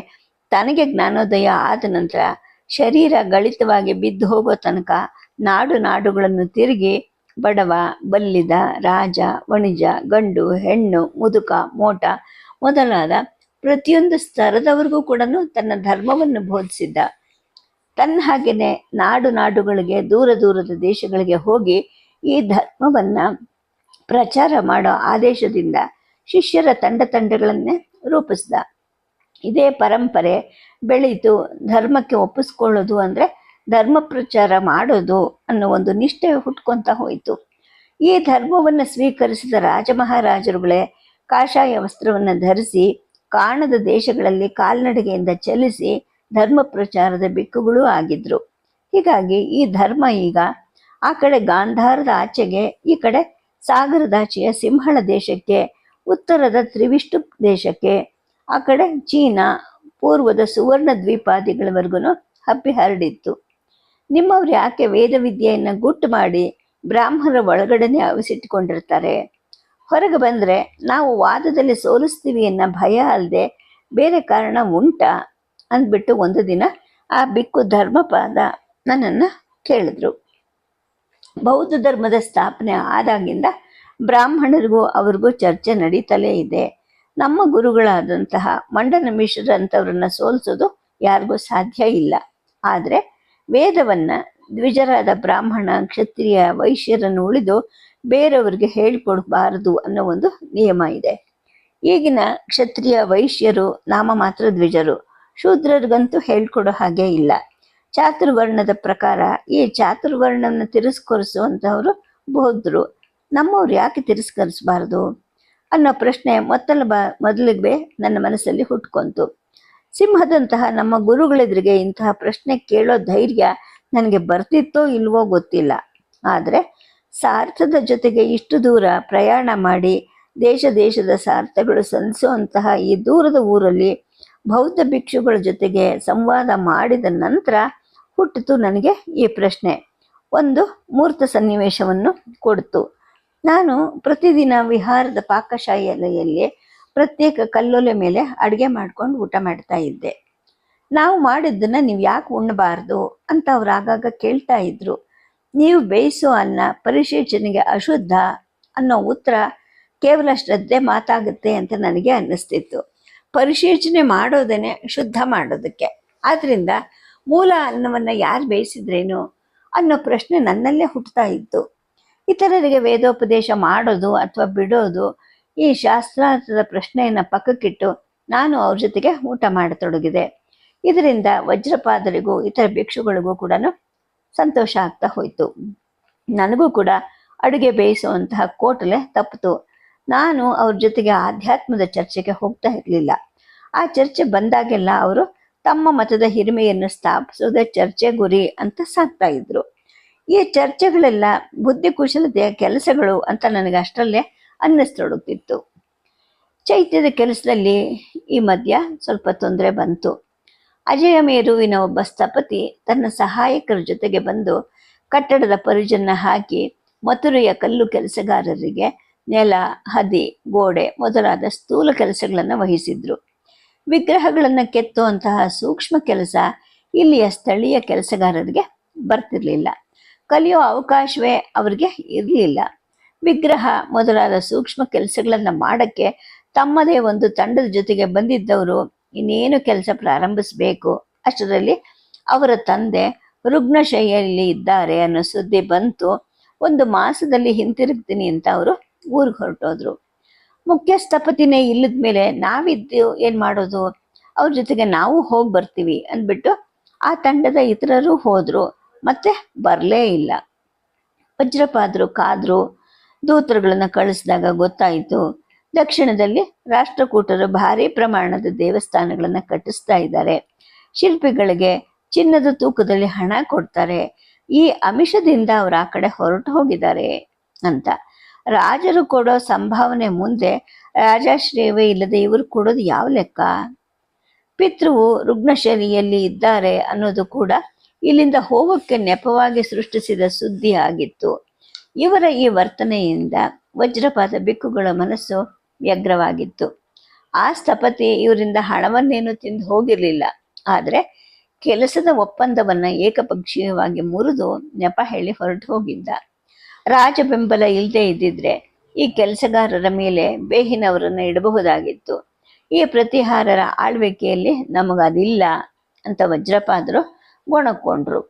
ತನಗೆ ಜ್ಞಾನೋದಯ ಆದ ನಂತರ ಶರೀರ ಗಳಿತವಾಗಿ ಬಿದ್ದು ಹೋಗೋ ತನಕ ನಾಡುಗಳನ್ನು ತಿರುಗಿ ಬಡವ, ಬಲ್ಲಿದ, ರಾಜ, ವಣಿಜ, ಗಂಡು, ಹೆಣ್ಣು, ಮುದುಕ, ಮೋಟ ಮೊದಲಾದ ಪ್ರತಿಯೊಂದು ಸ್ತರದವರೆಗೂ ಕೂಡ ತನ್ನ ಧರ್ಮವನ್ನು ಬೋಧಿಸಿದ್ದ. ತನ್ನ ಹಾಗೆಯೇ ನಾಡುಗಳಿಗೆ ದೂರದ ದೇಶಗಳಿಗೆ ಹೋಗಿ ಈ ಧರ್ಮವನ್ನ ಪ್ರಚಾರ ಮಾಡೋ ಆದೇಶದಿಂದ ಶಿಷ್ಯರ ತಂಡಗಳನ್ನೇ ರೂಪಿಸ್ದ. ಇದೇ ಪರಂಪರೆ ಬೆಳೀತು. ಧರ್ಮಕ್ಕೆ ಒಪ್ಪಿಸ್ಕೊಳ್ಳೋದು ಅಂದರೆ ಧರ್ಮ ಪ್ರಚಾರ ಮಾಡೋದು ಅನ್ನೋ ಒಂದು ನಿಷ್ಠೆ ಹುಟ್ಕೊಂತ ಹೋಯಿತು. ಈ ಧರ್ಮವನ್ನು ಸ್ವೀಕರಿಸಿದ ರಾಜಮಹಾರಾಜರುಗಳೇ ಕಾಷಾಯ ವಸ್ತ್ರವನ್ನು ಧರಿಸಿ ಕಾಣದ ದೇಶಗಳಲ್ಲಿ ಕಾಲ್ನಡಿಗೆಯಿಂದ ಚಲಿಸಿ ಧರ್ಮ ಪ್ರಚಾರದ ಬಿಕ್ಕುಗಳೂ ಆಗಿದ್ರು. ಹೀಗಾಗಿ ಈ ಧರ್ಮ ಈಗ ಆ ಕಡೆ ಗಾಂಧಾರದ ಆಚೆಗೆ, ಈ ಕಡೆ ಸಾಗರದಾಚೆಯ ಸಿಂಹಳ ದೇಶಕ್ಕೆ, ಉತ್ತರದ ತ್ರಿವಿಷ್ಟು ದೇಶಕ್ಕೆ, ಆ ಕಡೆ ಚೀನಾ, ಪೂರ್ವದ ಸುವರ್ಣ ದ್ವೀಪಾದಿಗಳವರೆಗೂ ಹಬ್ಬಿ ಹರಡಿತ್ತು. ನಿಮ್ಮವ್ರು ಯಾಕೆ ವೇದ ವಿದ್ಯೆಯನ್ನು ಗುಟ್ಟು ಮಾಡಿ ಬ್ರಾಹ್ಮಣರ ಒಳಗಡೆನೆ ಅವಿಸಿಟ್ಟುಕೊಂಡಿರ್ತಾರೆ? ಹೊರಗೆ ಬಂದರೆ ನಾವು ವಾದದಲ್ಲಿ ಸೋಲಿಸ್ತೀವಿ ಅನ್ನೋ ಭಯ ಅಲ್ಲದೆ ಬೇರೆ ಕಾರಣ ಉಂಟಾ ಅಂದ್ಬಿಟ್ಟು ಒಂದು ದಿನ ಆ ಬಿಕ್ಕು ಧರ್ಮಪಾದ ನನ್ನನ್ನು ಕೇಳಿದ್ರು. ಬೌದ್ಧ ಧರ್ಮದ ಸ್ಥಾಪನೆ ಆದಾಗಿಂದ ಬ್ರಾಹ್ಮಣರಿಗೂ ಅವ್ರಿಗೂ ಚರ್ಚೆ ನಡೀತಲೇ ಇದೆ. ನಮ್ಮ ಗುರುಗಳಾದಂತಹ ಮಂಡನ ಮಿಶ್ರಂಥವ್ರನ್ನ ಸೋಲಿಸೋದು ಯಾರಿಗೂ ಸಾಧ್ಯ ಇಲ್ಲ. ಆದರೆ ವೇದವನ್ನು ದ್ವಿಜರಾದ ಬ್ರಾಹ್ಮಣ, ಕ್ಷತ್ರಿಯ, ವೈಶ್ಯರನ್ನು ಉಳಿದು ಬೇರೆಯವ್ರಿಗೆ ಹೇಳಿಕೊಡಬಾರದು ಅನ್ನೋ ಒಂದು ನಿಯಮ ಇದೆ. ಈಗಿನ ಕ್ಷತ್ರಿಯ, ವೈಶ್ಯರು ನಾಮ ಮಾತ್ರ ದ್ವಿಜರು, ಶೂದ್ರರಿಗಂತೂ ಹೇಳ್ಕೊಡೋ ಹಾಗೆ ಇಲ್ಲ. ಚಾತುರ್ವರ್ಣದ ಪ್ರಕಾರ ಈ ಚಾತುರ್ವರ್ಣವನ್ನು ತಿರಸ್ಕರಿಸುವಂಥವರು ಬೌದ್ಧರು. ನಮ್ಮವ್ರು ಯಾಕೆ ತಿರಸ್ಕರಿಸಬಾರ್ದು ಅನ್ನೋ ಪ್ರಶ್ನೆ ಮೊದಲಿಗೆ ನನ್ನ ಮನಸ್ಸಲ್ಲಿ ಹುಟ್ಕೊಂತು. ಸಿಂಹದಂತಹ ನಮ್ಮ ಗುರುಗಳೆದುರಿಗೆ ಇಂತಹ ಪ್ರಶ್ನೆ ಕೇಳೋ ಧೈರ್ಯ ನನಗೆ ಬರ್ತಿತ್ತೋ ಇಲ್ವೋ ಗೊತ್ತಿಲ್ಲ. ಆದರೆ ಸಾರ್ಥದ ಜೊತೆಗೆ ಇಷ್ಟು ದೂರ ಪ್ರಯಾಣ ಮಾಡಿ ದೇಶದ ಸಾರ್ಥಗಳು ಸಂಧಿಸುವಂತಹ ಈ ದೂರದ ಊರಲ್ಲಿ ಬೌದ್ಧ ಭಿಕ್ಷುಗಳ ಜೊತೆಗೆ ಸಂವಾದ ಮಾಡಿದ ನಂತರ ಹುಟ್ಟಿತು ನನಗೆ ಈ ಪ್ರಶ್ನೆ. ಒಂದು ಮೂರ್ತ ಸನ್ನಿವೇಶವನ್ನು ಕೊಡ್ತು. ನಾನು ಪ್ರತಿದಿನ ವಿಹಾರದ ಪಾಕಶಾಲೆಯಲ್ಲಿ ಪ್ರತ್ಯೇಕ ಕಲ್ಲೊಲೆ ಮೇಲೆ ಅಡುಗೆ ಮಾಡ್ಕೊಂಡು ಊಟ ಮಾಡ್ತಾ ಇದ್ದೆ. ನಾವು ಮಾಡಿದ್ದನ್ನು ನೀವು ಯಾಕೆ ಉಣ್ಣಬಾರ್ದು ಅಂತ ಅವ್ರು ಆಗಾಗ ಕೇಳ್ತಾ ಇದ್ರು. ನೀವು ಬೇಯಿಸೋ ಅನ್ನ ಪರಿಶೇಚನೆಗೆ ಅಶುದ್ಧ ಅನ್ನೋ ಉತ್ತರ ಕೇವಲ ಶ್ರದ್ಧೆ ಮಾತಾಗುತ್ತೆ ಅಂತ ನನಗೆ ಅನ್ನಿಸ್ತಿತ್ತು. ಪರಿಶೇಚನೆ ಮಾಡೋದೇನೆ ಶುದ್ಧ ಮಾಡೋದಕ್ಕೆ. ಆದ್ದರಿಂದ ಮೂಲ ಅನ್ನವನ್ನು ಯಾರು ಬೇಯಿಸಿದ್ರೇನು ಅನ್ನೋ ಪ್ರಶ್ನೆ ನನ್ನಲ್ಲೇ ಹುಟ್ಟುತ್ತಾ ಇತ್ತು. ಇತರರಿಗೆ ವೇದೋಪದೇಶ ಮಾಡೋದು ಅಥವಾ ಬಿಡೋದು ಈ ಶಾಸ್ತ್ರಾರ್ಥದ ಪ್ರಶ್ನೆಯನ್ನು ಪಕ್ಕಕ್ಕಿಟ್ಟು ನಾನು ಅವ್ರ ಜೊತೆಗೆ ಊಟ ಮಾಡತೊಡಗಿದೆ. ಇದರಿಂದ ವಜ್ರಪಾದರಿಗೂ ಇತರ ಭಿಕ್ಷುಗಳಿಗೂ ಕೂಡ ಸಂತೋಷ ಆಗ್ತಾ ಹೋಯಿತು. ನನಗೂ ಕೂಡ ಅಡುಗೆ ಬೇಯಿಸುವಂತಹ ಕೋಟಲೆ ತಪ್ಪಿತು. ನಾನು ಅವ್ರ ಜೊತೆಗೆ ಆಧ್ಯಾತ್ಮದ ಚರ್ಚೆಗೆ ಹೋಗ್ತಾ ಇರಲಿಲ್ಲ. ಆ ಚರ್ಚೆ ಬಂದಾಗೆಲ್ಲ ಅವರು ತಮ್ಮ ಮತದ ಹಿರಿಮೆಯನ್ನು ಸ್ಥಾಪಿಸೋದೇ ಚರ್ಚೆ ಗುರಿ ಅಂತ ಸಾಕ್ತಾ ಇದ್ರು. ಈ ಚರ್ಚೆಗಳೆಲ್ಲ ಬುದ್ಧಿಕುಶಲತೆಯ ಕೆಲಸಗಳು ಅಂತ ನನಗೆ ಅಷ್ಟರಲ್ಲೇ ಅನ್ನಿಸ್ತೊಡಗ್ತಿತ್ತು. ಚೈತ್ಯದ ಕೆಲಸದಲ್ಲಿ ಈ ಮಧ್ಯ ಸ್ವಲ್ಪ ತೊಂದರೆ ಬಂತು. ಅಜಯ ಮೇರುವಿನ ಒಬ್ಬ ಸ್ಥಪತಿ ತನ್ನ ಸಹಾಯಕರ ಜೊತೆಗೆ ಬಂದು ಕಟ್ಟಡದ ಪರಿಜನ್ನ ಹಾಕಿ ಮಥುರೆಯ ಕಲ್ಲು ಕೆಲಸಗಾರರಿಗೆ ನೆಲ, ಹದಿ, ಗೋಡೆ ಮೊದಲಾದ ಸ್ಥೂಲ ಕೆಲಸಗಳನ್ನು ವಹಿಸಿದ್ರು. ವಿಗ್ರಹಗಳನ್ನು ಕೆತ್ತುವಂತಹ ಸೂಕ್ಷ್ಮ ಕೆಲಸ ಇಲ್ಲಿಯ ಸ್ಥಳೀಯ ಕೆಲಸಗಾರರಿಗೆ ಬರ್ತಿರ್ಲಿಲ್ಲ. ಕಲಿಯೋ ಅವಕಾಶವೇ ಅವ್ರಿಗೆ ಇರಲಿಲ್ಲ. ವಿಗ್ರಹ ಮೊದಲಾದ ಸೂಕ್ಷ್ಮ ಕೆಲಸಗಳನ್ನು ಮಾಡಕ್ಕೆ ತಮ್ಮದೇ ಒಂದು ತಂಡದ ಜೊತೆಗೆ ಬಂದಿದ್ದವರು ಇನ್ನೇನು ಕೆಲಸ ಪ್ರಾರಂಭಿಸಬೇಕು ಅಷ್ಟರಲ್ಲಿ ಅವರ ತಂದೆ ರುಗ್ಣಶಯ್ಯಲ್ಲಿ ಇದ್ದಾರೆ ಅನ್ನೋ ಸುದ್ದಿ ಬಂತು. 1 ಮಾಸದಲ್ಲಿ ಹಿಂತಿರುಗ್ತೀನಿ ಅಂತ ಅವರು ಊರಿಗೆ ಹೊರಟೋದ್ರು. ಮುಖ್ಯ ಸ್ಥಪತಿನೇ ಇಲ್ಲದ ಮೇಲೆ ನಾವಿದ್ದು ಏನ್ ಮಾಡೋದು, ಅವ್ರ ಜೊತೆಗೆ ನಾವು ಹೋಗಿ ಬರ್ತೀವಿ ಅಂದ್ಬಿಟ್ಟು ಆ ತಂಡದ ಇತರರು ಹೋದ್ರು, ಮತ್ತೆ ಬರಲೇ ಇಲ್ಲ. ವಜ್ರಪಾದರು ಕಾದ್ರು. ದೂತರುಗಳನ್ನ ಕಳಿಸಿದಾಗ ಗೊತ್ತಾಯಿತು, ದಕ್ಷಿಣದಲ್ಲಿ ರಾಷ್ಟ್ರಕೂಟರು ಭಾರಿ ಪ್ರಮಾಣದ ದೇವಸ್ಥಾನಗಳನ್ನ ಕಟ್ಟಿಸ್ತಾ ಇದ್ದಾರೆ, ಶಿಲ್ಪಿಗಳಿಗೆ ಚಿನ್ನದ ತೂಕದಲ್ಲಿ ಹಣ ಕೊಡ್ತಾರೆ, ಈ ಅಮಿಷದಿಂದ ಅವ್ರು ಆ ಕಡೆ ಹೊರಟು ಹೋಗಿದ್ದಾರೆ ಅಂತ. ರಾಜರು ಕೊಡೋ ಸಂಭಾವನೆ ಮುಂದೆ ರಾಜಾಶ್ರಯವೇ ಇಲ್ಲದೆ ಇವರು ಕೊಡೋದು ಯಾವ ಲೆಕ್ಕ? ಪಿತೃವು ರುಗ್ಣಶೈಲಿಯಲ್ಲಿ ಇದ್ದಾರೆ ಅನ್ನೋದು ಕೂಡ ಇಲ್ಲಿಂದ ಹೋಗೋಕ್ಕೆ ನೆಪವಾಗಿ ಸೃಷ್ಟಿಸಿದ ಸುದ್ದಿ ಆಗಿತ್ತು. ಇವರ ಈ ವರ್ತನೆಯಿಂದ ವಜ್ರಪಾದ ಬಿಕ್ಕುಗಳ ಮನಸ್ಸು ವ್ಯಗ್ರವಾಗಿತ್ತು. ಆ ಸ್ಥಪತಿ ಇವರಿಂದ ಹಣವನ್ನೇನು ತಿಂದು ಹೋಗಿರಲಿಲ್ಲ, ಆದರೆ ಕೆಲಸದ ಒಪ್ಪಂದವನ್ನ ಏಕಪಕ್ಷೀಯವಾಗಿ ಮುರಿದು ನೆಪ ಹೇಳಿ ಹೊರಟು ಹೋಗಿದ್ದ. ರಾಜ ಬೆಂಬಲ ಇಲ್ಲದೆ ಇದ್ದಿದ್ರೆ ಈ ಕೆಲಸಗಾರರ ಮೇಲೆ ಬೇಹಿನವರನ್ನು ಇಡಬಹುದಾಗಿತ್ತು. ಈ ಪ್ರತಿಹಾರರ ಆಳ್ವಿಕೆಯಲ್ಲಿ ನಮಗದಿಲ್ಲ ಅಂತ ವಜ್ರಪಾದರು ಗೊಣಕೊಂಡ್ರು.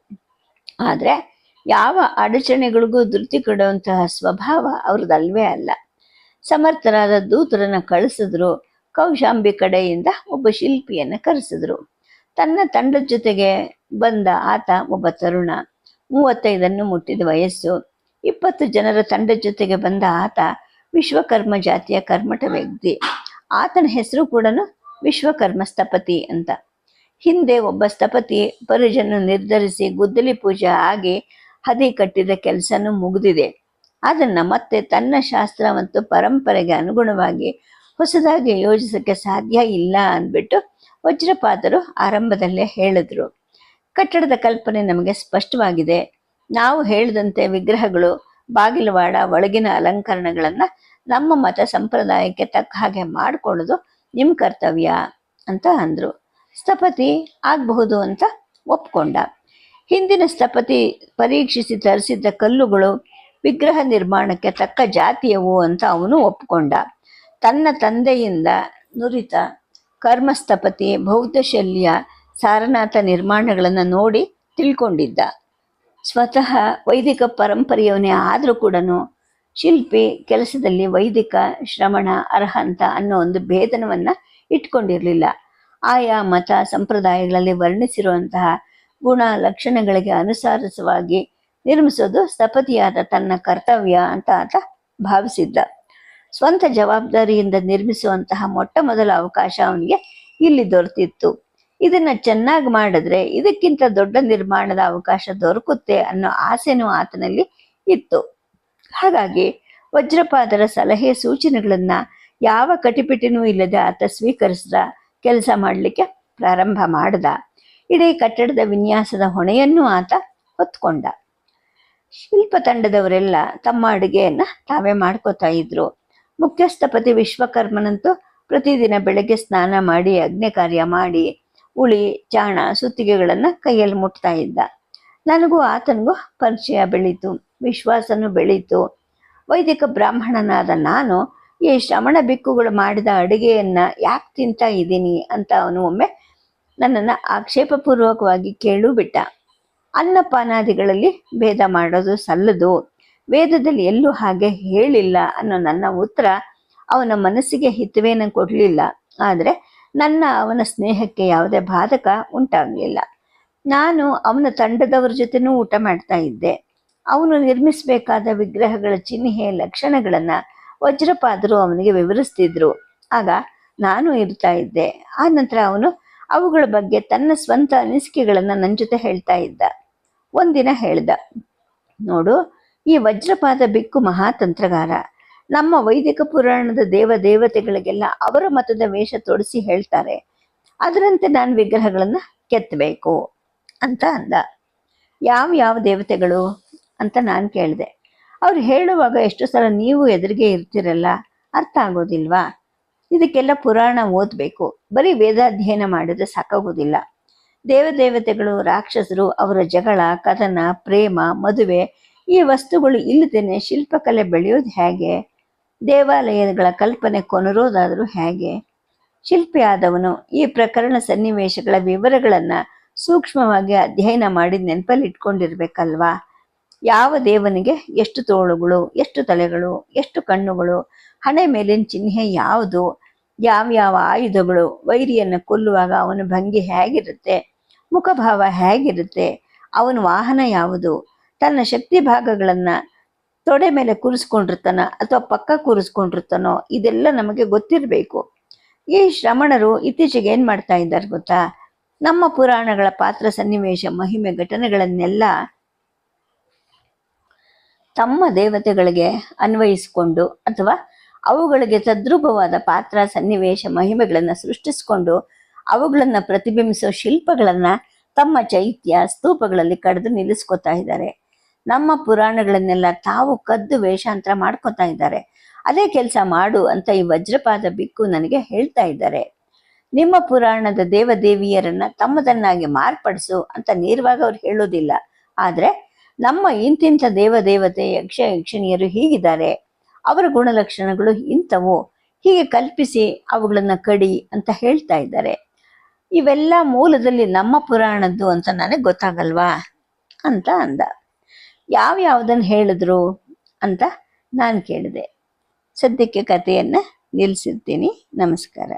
ಆದರೆ ಯಾವ ಅಡಚಣೆಗಳಿಗೂ ಧೃತಿ ಕೊಡುವಂತಹ ಸ್ವಭಾವ ಅವ್ರದ್ದಲ್ವೇ ಅಲ್ಲ. ಸಮರ್ಥರಾದ ದೂತರನ್ನ ಕಳಿಸಿದ್ರು. ಕೌಶಾಂಬಿ ಕಡೆಯಿಂದ ಒಬ್ಬ ಶಿಲ್ಪಿಯನ್ನ ಕರೆಸಿದ್ರು. ತನ್ನ ತಂಡದ ಜೊತೆಗೆ ಬಂದ ಆತ ಒಬ್ಬ ತರುಣ, 35 ಮುಟ್ಟಿದ ವಯಸ್ಸು. 20 ಜನರ ತಂಡದ ಜೊತೆಗೆ ಬಂದ ಆತ ವಿಶ್ವಕರ್ಮ ಜಾತಿಯ ಕರ್ಮಠ ವ್ಯಕ್ತಿ. ಆತನ ಹೆಸರು ಕೂಡ ವಿಶ್ವಕರ್ಮ ಸ್ಥಪತಿ ಅಂತ. ಹಿಂದೆ ಒಬ್ಬ ಸ್ಥಪತಿ ಪರಿಜನ್ನು ನಿರ್ಧರಿಸಿ ಗುದ್ದಲಿ ಪೂಜೆ ಆಗಿ ಹದಿ ಕಟ್ಟಿದ ಕೆಲಸನೂ ಮುಗಿದಿದೆ. ಅದನ್ನ ಮತ್ತೆ ತನ್ನ ಶಾಸ್ತ್ರ ಮತ್ತು ಪರಂಪರೆಗೆ ಅನುಗುಣವಾಗಿ ಹೊಸದಾಗಿ ಯೋಜಿಸಕ್ಕೆ ಸಾಧ್ಯ ಇಲ್ಲ ಅಂದ್ಬಿಟ್ಟು ವಜ್ರಪಾದರು ಆರಂಭದಲ್ಲೇ ಹೇಳಿದ್ರು. ಕಟ್ಟಡದ ಕಲ್ಪನೆ ನಮಗೆ ಸ್ಪಷ್ಟವಾಗಿದೆ. ನಾವು ಹೇಳಿದಂತೆ ವಿಗ್ರಹಗಳು, ಬಾಗಿಲುವಾಡ, ಒಳಗಿನ ಅಲಂಕರಣಗಳನ್ನ ನಮ್ಮ ಮತ ಸಂಪ್ರದಾಯಕ್ಕೆ ತಕ್ಕ ಹಾಗೆ ಮಾಡಿಕೊಳ್ಳೋದು ನಿಮ್ಮ ಕರ್ತವ್ಯ ಅಂತ ಅಂದ್ರು. ಸ್ಥಪತಿ ಆಗಬಹುದು ಅಂತ ಒಪ್ಕೊಂಡ. ಹಿಂದಿನ ಸ್ಥಪತಿ ಪರೀಕ್ಷಿಸಿ ತರಿಸಿದ್ದ ಕಲ್ಲುಗಳು ವಿಗ್ರಹ ನಿರ್ಮಾಣಕ್ಕೆ ತಕ್ಕ ಜಾತಿಯವು ಅಂತ ಅವನು ಒಪ್ಕೊಂಡ. ತನ್ನ ತಂದೆಯಿಂದ ನುರಿತ ಕರ್ಮಸ್ಥಪತಿ ಬೌದ್ಧಶಲ್ಯ ಸಾರನಾಥ ನಿರ್ಮಾಣಗಳನ್ನು ನೋಡಿ ತಿಳ್ಕೊಂಡಿದ್ದ. ಸ್ವತಃ ವೈದಿಕ ಪರಂಪರೆಯವನೇ ಆದರೂ ಕೂಡ ಶಿಲ್ಪಿ ಕೆಲಸದಲ್ಲಿ ವೈದಿಕ, ಶ್ರಮಣ, ಅರ್ಹಂತ ಅನ್ನೋ ಒಂದು ಭೇದನವನ್ನ ಇಟ್ಕೊಂಡಿರಲಿಲ್ಲ. ಆಯಾ ಮತ ಸಂಪ್ರದಾಯಗಳಲ್ಲಿ ವರ್ಣಿಸಿರುವಂತಹ ಗುಣ ಲಕ್ಷಣಗಳಿಗೆ ಅನುಸಾರವಾಗಿ ನಿರ್ಮಿಸೋದು ಸ್ಥಪತಿಯಾದ ತನ್ನ ಕರ್ತವ್ಯ ಅಂತ ಆತ ಭಾವಿಸಿದ್ದ. ಸ್ವಂತ ಜವಾಬ್ದಾರಿಯಿಂದ ನಿರ್ಮಿಸುವಂತಹ ಮೊಟ್ಟ ಮೊದಲ ಅವಕಾಶ ಅವನಿಗೆ ಇಲ್ಲಿ ದೊರೆತಿತ್ತು. ಇದನ್ನ ಚೆನ್ನಾಗಿ ಮಾಡಿದ್ರೆ ಇದಕ್ಕಿಂತ ದೊಡ್ಡ ನಿರ್ಮಾಣದ ಅವಕಾಶ ದೊರಕುತ್ತೆ ಅನ್ನೋ ಆಸೆನೂ ಆತನಲ್ಲಿ ಇತ್ತು. ಹಾಗಾಗಿ ವಜ್ರಪಾದರ ಸಲಹೆ ಸೂಚನೆಗಳನ್ನ ಯಾವ ಕಟಿಪಿಟಿನೂ ಇಲ್ಲದೆ ಆತ ಸ್ವೀಕರಿಸಿದ. ಕೆಲಸ ಮಾಡಲಿಕ್ಕೆ ಪ್ರಾರಂಭ ಮಾಡ್ದ. ಇಡೀ ಕಟ್ಟಡದ ವಿನ್ಯಾಸದ ಹೊಣೆಯನ್ನು ಆತ ಹೊತ್ಕೊಂಡ. ಶಿಲ್ಪ ತಂಡದವರೆಲ್ಲ ತಮ್ಮ ಅಡುಗೆಯನ್ನ ತಾವೇ ಮಾಡ್ಕೋತಾ ಇದ್ರು. ಮುಖ್ಯಸ್ಥಪತಿ ವಿಶ್ವಕರ್ಮನಂತೂ ಪ್ರತಿದಿನ ಬೆಳಗ್ಗೆ ಸ್ನಾನ ಮಾಡಿ ಅಗ್ನಿ ಕಾರ್ಯ ಮಾಡಿ ಉಳಿ, ಚಾಣ, ಸುತ್ತಿಗೆಗಳನ್ನ ಕೈಯಲ್ಲಿ ಮುಟ್ತಾ ಇದ್ದ. ನನಗೂ ಆತನಿಗೂ ಪರಿಚಯ ಬೆಳೀತು, ವಿಶ್ವಾಸನೂ ಬೆಳೀತು. ವೈದಿಕ ಬ್ರಾಹ್ಮಣನಾದ ನಾನು ಈ ಶ್ರಮಣ ಬಿಕ್ಕುಗಳು ಮಾಡಿದ ಅಡುಗೆಯನ್ನ ಯಾಕೆ ತಿಂತಾ ಇದ್ದೀನಿ ಅಂತ ಅವನು ಒಮ್ಮೆ ನನ್ನನ್ನು ಆಕ್ಷೇಪಪೂರ್ವಕವಾಗಿ ಕೇಳು ಬಿಟ್ಟ. ಅನ್ನಪಾನಾದಿಗಳಲ್ಲಿ ಭೇದ ಮಾಡೋದು ಸಲ್ಲದು, ವೇದದಲ್ಲಿ ಎಲ್ಲೂ ಹಾಗೆ ಹೇಳಿಲ್ಲ ಅನ್ನೋ ನನ್ನ ಉತ್ತರ ಅವನ ಮನಸ್ಸಿಗೆ ಹಿತವೇನ ಕೊಡಲಿಲ್ಲ. ಆದರೆ ಅವನ ಸ್ನೇಹಕ್ಕೆ ಯಾವುದೇ ಬಾಧಕ ಉಂಟಾಗಲಿಲ್ಲ. ನಾನು ಅವನ ತಂಡದವರ ಜೊತೆನೂ ಊಟ ಮಾಡ್ತಾ ಇದ್ದೆ. ಅವನು ನಿರ್ಮಿಸಬೇಕಾದ ವಿಗ್ರಹಗಳ ಚಿಹ್ನೆ ಲಕ್ಷಣಗಳನ್ನ ವಜ್ರಪಾದರು ಅವನಿಗೆ ವಿವರಿಸ್ತಿದ್ರು. ಆಗ ನಾನು ಇರ್ತಾ ಇದ್ದೆ. ಆ ನಂತರ ಅವನು ಅವುಗಳ ಬಗ್ಗೆ ತನ್ನ ಸ್ವಂತ ಅನಿಸಿಕೆಗಳನ್ನ ನನ್ನ ಜೊತೆ ಹೇಳ್ತಾ ಇದ್ದ. ಒಂದಿನ ಹೇಳ್ದ, ನೋಡು, ಈ ವಜ್ರಪಾದ ಬಿಕ್ಕು ಮಹಾತಂತ್ರಗಾರ. ನಮ್ಮ ವೈದಿಕ ಪುರಾಣದ ದೇವತೆಗಳಿಗೆಲ್ಲ ಅವರ ಮತದ ವೇಷ ತೊಡಿಸಿ ಹೇಳ್ತಾರೆ. ಅದರಂತೆ ನಾನು ವಿಗ್ರಹಗಳನ್ನ ಕೆತ್ತಬೇಕು ಅಂತ ಅಂದ. ಯಾವ ದೇವತೆಗಳು ಅಂತ ನಾನು ಕೇಳಿದೆ. ಅವ್ರು ಹೇಳುವಾಗ ಎಷ್ಟು ಸಲ ನೀವು ಎದುರಿಗೆ ಇರ್ತಿರಲ್ಲ, ಅರ್ಥ ಆಗೋದಿಲ್ವಾ? ಇದಕ್ಕೆಲ್ಲ ಪುರಾಣ ಓದಬೇಕು, ಬರೀ ವೇದಾಧ್ಯಯನ ಮಾಡಿದ್ರೆ ಸಾಕಾಗೋದಿಲ್ಲ. ದೇವತೆಗಳು, ರಾಕ್ಷಸರು, ಅವರ ಜಗಳ, ಕದನ, ಪ್ರೇಮ, ಮದುವೆ, ಈ ವಸ್ತುಗಳು ಇಲ್ಲದೇನೆ ಶಿಲ್ಪಕಲೆ ಬೆಳೆಯೋದು ಹೇಗೆ? ದೇವಾಲಯಗಳ ಕಲ್ಪನೆ ಕೊನರೋದಾದರೂ ಹೇಗೆ? ಶಿಲ್ಪಿಯಾದವನು ಈ ಪ್ರಕರಣ ಸನ್ನಿವೇಶಗಳ ವಿವರಗಳನ್ನ ಸೂಕ್ಷ್ಮವಾಗಿ ಅಧ್ಯಯನ ಮಾಡಿ ನೆನಪಲ್ಲಿ ಇಟ್ಕೊಂಡಿರ್ಬೇಕಲ್ವಾ? ಯಾವ ದೇವನಿಗೆ ಎಷ್ಟು ತೋಳುಗಳು, ಎಷ್ಟು ತಲೆಗಳು, ಎಷ್ಟು ಕಣ್ಣುಗಳು, ಹಣೆ ಮೇಲಿನ ಚಿಹ್ನೆ ಯಾವುದು, ಯಾವ್ಯಾವ ಆಯುಧಗಳು, ವೈರಿಯನ್ನು ಕೊಲ್ಲುವಾಗ ಅವನ ಭಂಗಿ ಹೇಗಿರುತ್ತೆ, ಮುಖಭಾವ ಹೇಗಿರುತ್ತೆ, ಅವನ ವಾಹನ ಯಾವುದು, ತನ್ನ ಶಕ್ತಿ ಭಾಗಗಳನ್ನ ತೊಡೆ ಮೇಲೆ ಕೂರಿಸ್ಕೊಂಡಿರ್ತಾನ ಅಥವಾ ಪಕ್ಕ ಕೂರಿಸ್ಕೊಂಡಿರ್ತಾನೋ, ಇದೆಲ್ಲ ನಮಗೆ ಗೊತ್ತಿರಬೇಕು. ಈ ಶ್ರಮಣರು ಇತ್ತೀಚೆಗೆ ಏನ್ ಮಾಡ್ತಾ ಇದ್ದಾರೆ ಗೊತ್ತಾ? ನಮ್ಮ ಪುರಾಣಗಳ ಪಾತ್ರ, ಸನ್ನಿವೇಶ, ಮಹಿಮೆ, ಘಟನೆಗಳನ್ನೆಲ್ಲ ತಮ್ಮ ದೇವತೆಗಳಿಗೆ ಅನ್ವಯಿಸಿಕೊಂಡು ಅಥವಾ ಅವುಗಳಿಗೆ ತದ್ರೂಪವಾದ ಪಾತ್ರ, ಸನ್ನಿವೇಶ, ಮಹಿಮೆಗಳನ್ನ ಸೃಷ್ಟಿಸಿಕೊಂಡು ಅವುಗಳನ್ನ ಪ್ರತಿಬಿಂಬಿಸೋ ಶಿಲ್ಪಗಳನ್ನ ತಮ್ಮ ಚೈತ್ಯ, ಸ್ತೂಪಗಳಲ್ಲಿ ಕಡ್ದು ನಿಲ್ಲಿಸ್ಕೊತಾ ಇದ್ದಾರೆ. ನಮ್ಮ ಪುರಾಣಗಳನ್ನೆಲ್ಲ ತಾವು ಕದ್ದು ವೇಷಾಂತರ ಮಾಡ್ಕೊತಾ ಇದ್ದಾರೆ. ಅದೇ ಕೆಲಸ ಮಾಡು ಅಂತ ಈ ವಜ್ರಪಾದ ಬಿಕ್ಕು ನನಗೆ ಹೇಳ್ತಾ ಇದ್ದಾರೆ. ನಿಮ್ಮ ಪುರಾಣದ ದೇವದೇವಿಯರನ್ನ ತಮ್ಮದನ್ನಾಗಿ ಮಾರ್ಪಡಿಸು ಅಂತ ನೇರವಾಗಿ ಅವ್ರು ಹೇಳೋದಿಲ್ಲ. ಆದ್ರೆ ನಮ್ಮ ಇಂತಿಂಥ ದೇವದೇವತೆ, ಯಕ್ಷ ಯಕ್ಷಿಣಿಯರು ಹೀಗಿದ್ದಾರೆ, ಅವರ ಗುಣಲಕ್ಷಣಗಳು ಇಂಥವು, ಹೀಗೆ ಕಲ್ಪಿಸಿ ಅವುಗಳನ್ನ ಕಡಿ ಅಂತ ಹೇಳ್ತಾ ಇದ್ದಾರೆ. ಇವೆಲ್ಲ ಮೂಲದಲ್ಲಿ ನಮ್ಮ ಪುರಾಣದ್ದು ಅಂತ ನನಗೆ ಗೊತ್ತಾಗಲ್ವಾ ಅಂತ ಅಂದ. ಯಾವ್ಯಾವುದನ್ನು ಹೇಳಿದ್ರು ಅಂತ ನಾನು ಕೇಳಿದೆ. ಸದ್ಯಕ್ಕೆ ಕಥೆಯನ್ನ ನಿಲ್ಲಿಸಿರ್ತೀನಿ. ನಮಸ್ಕಾರ.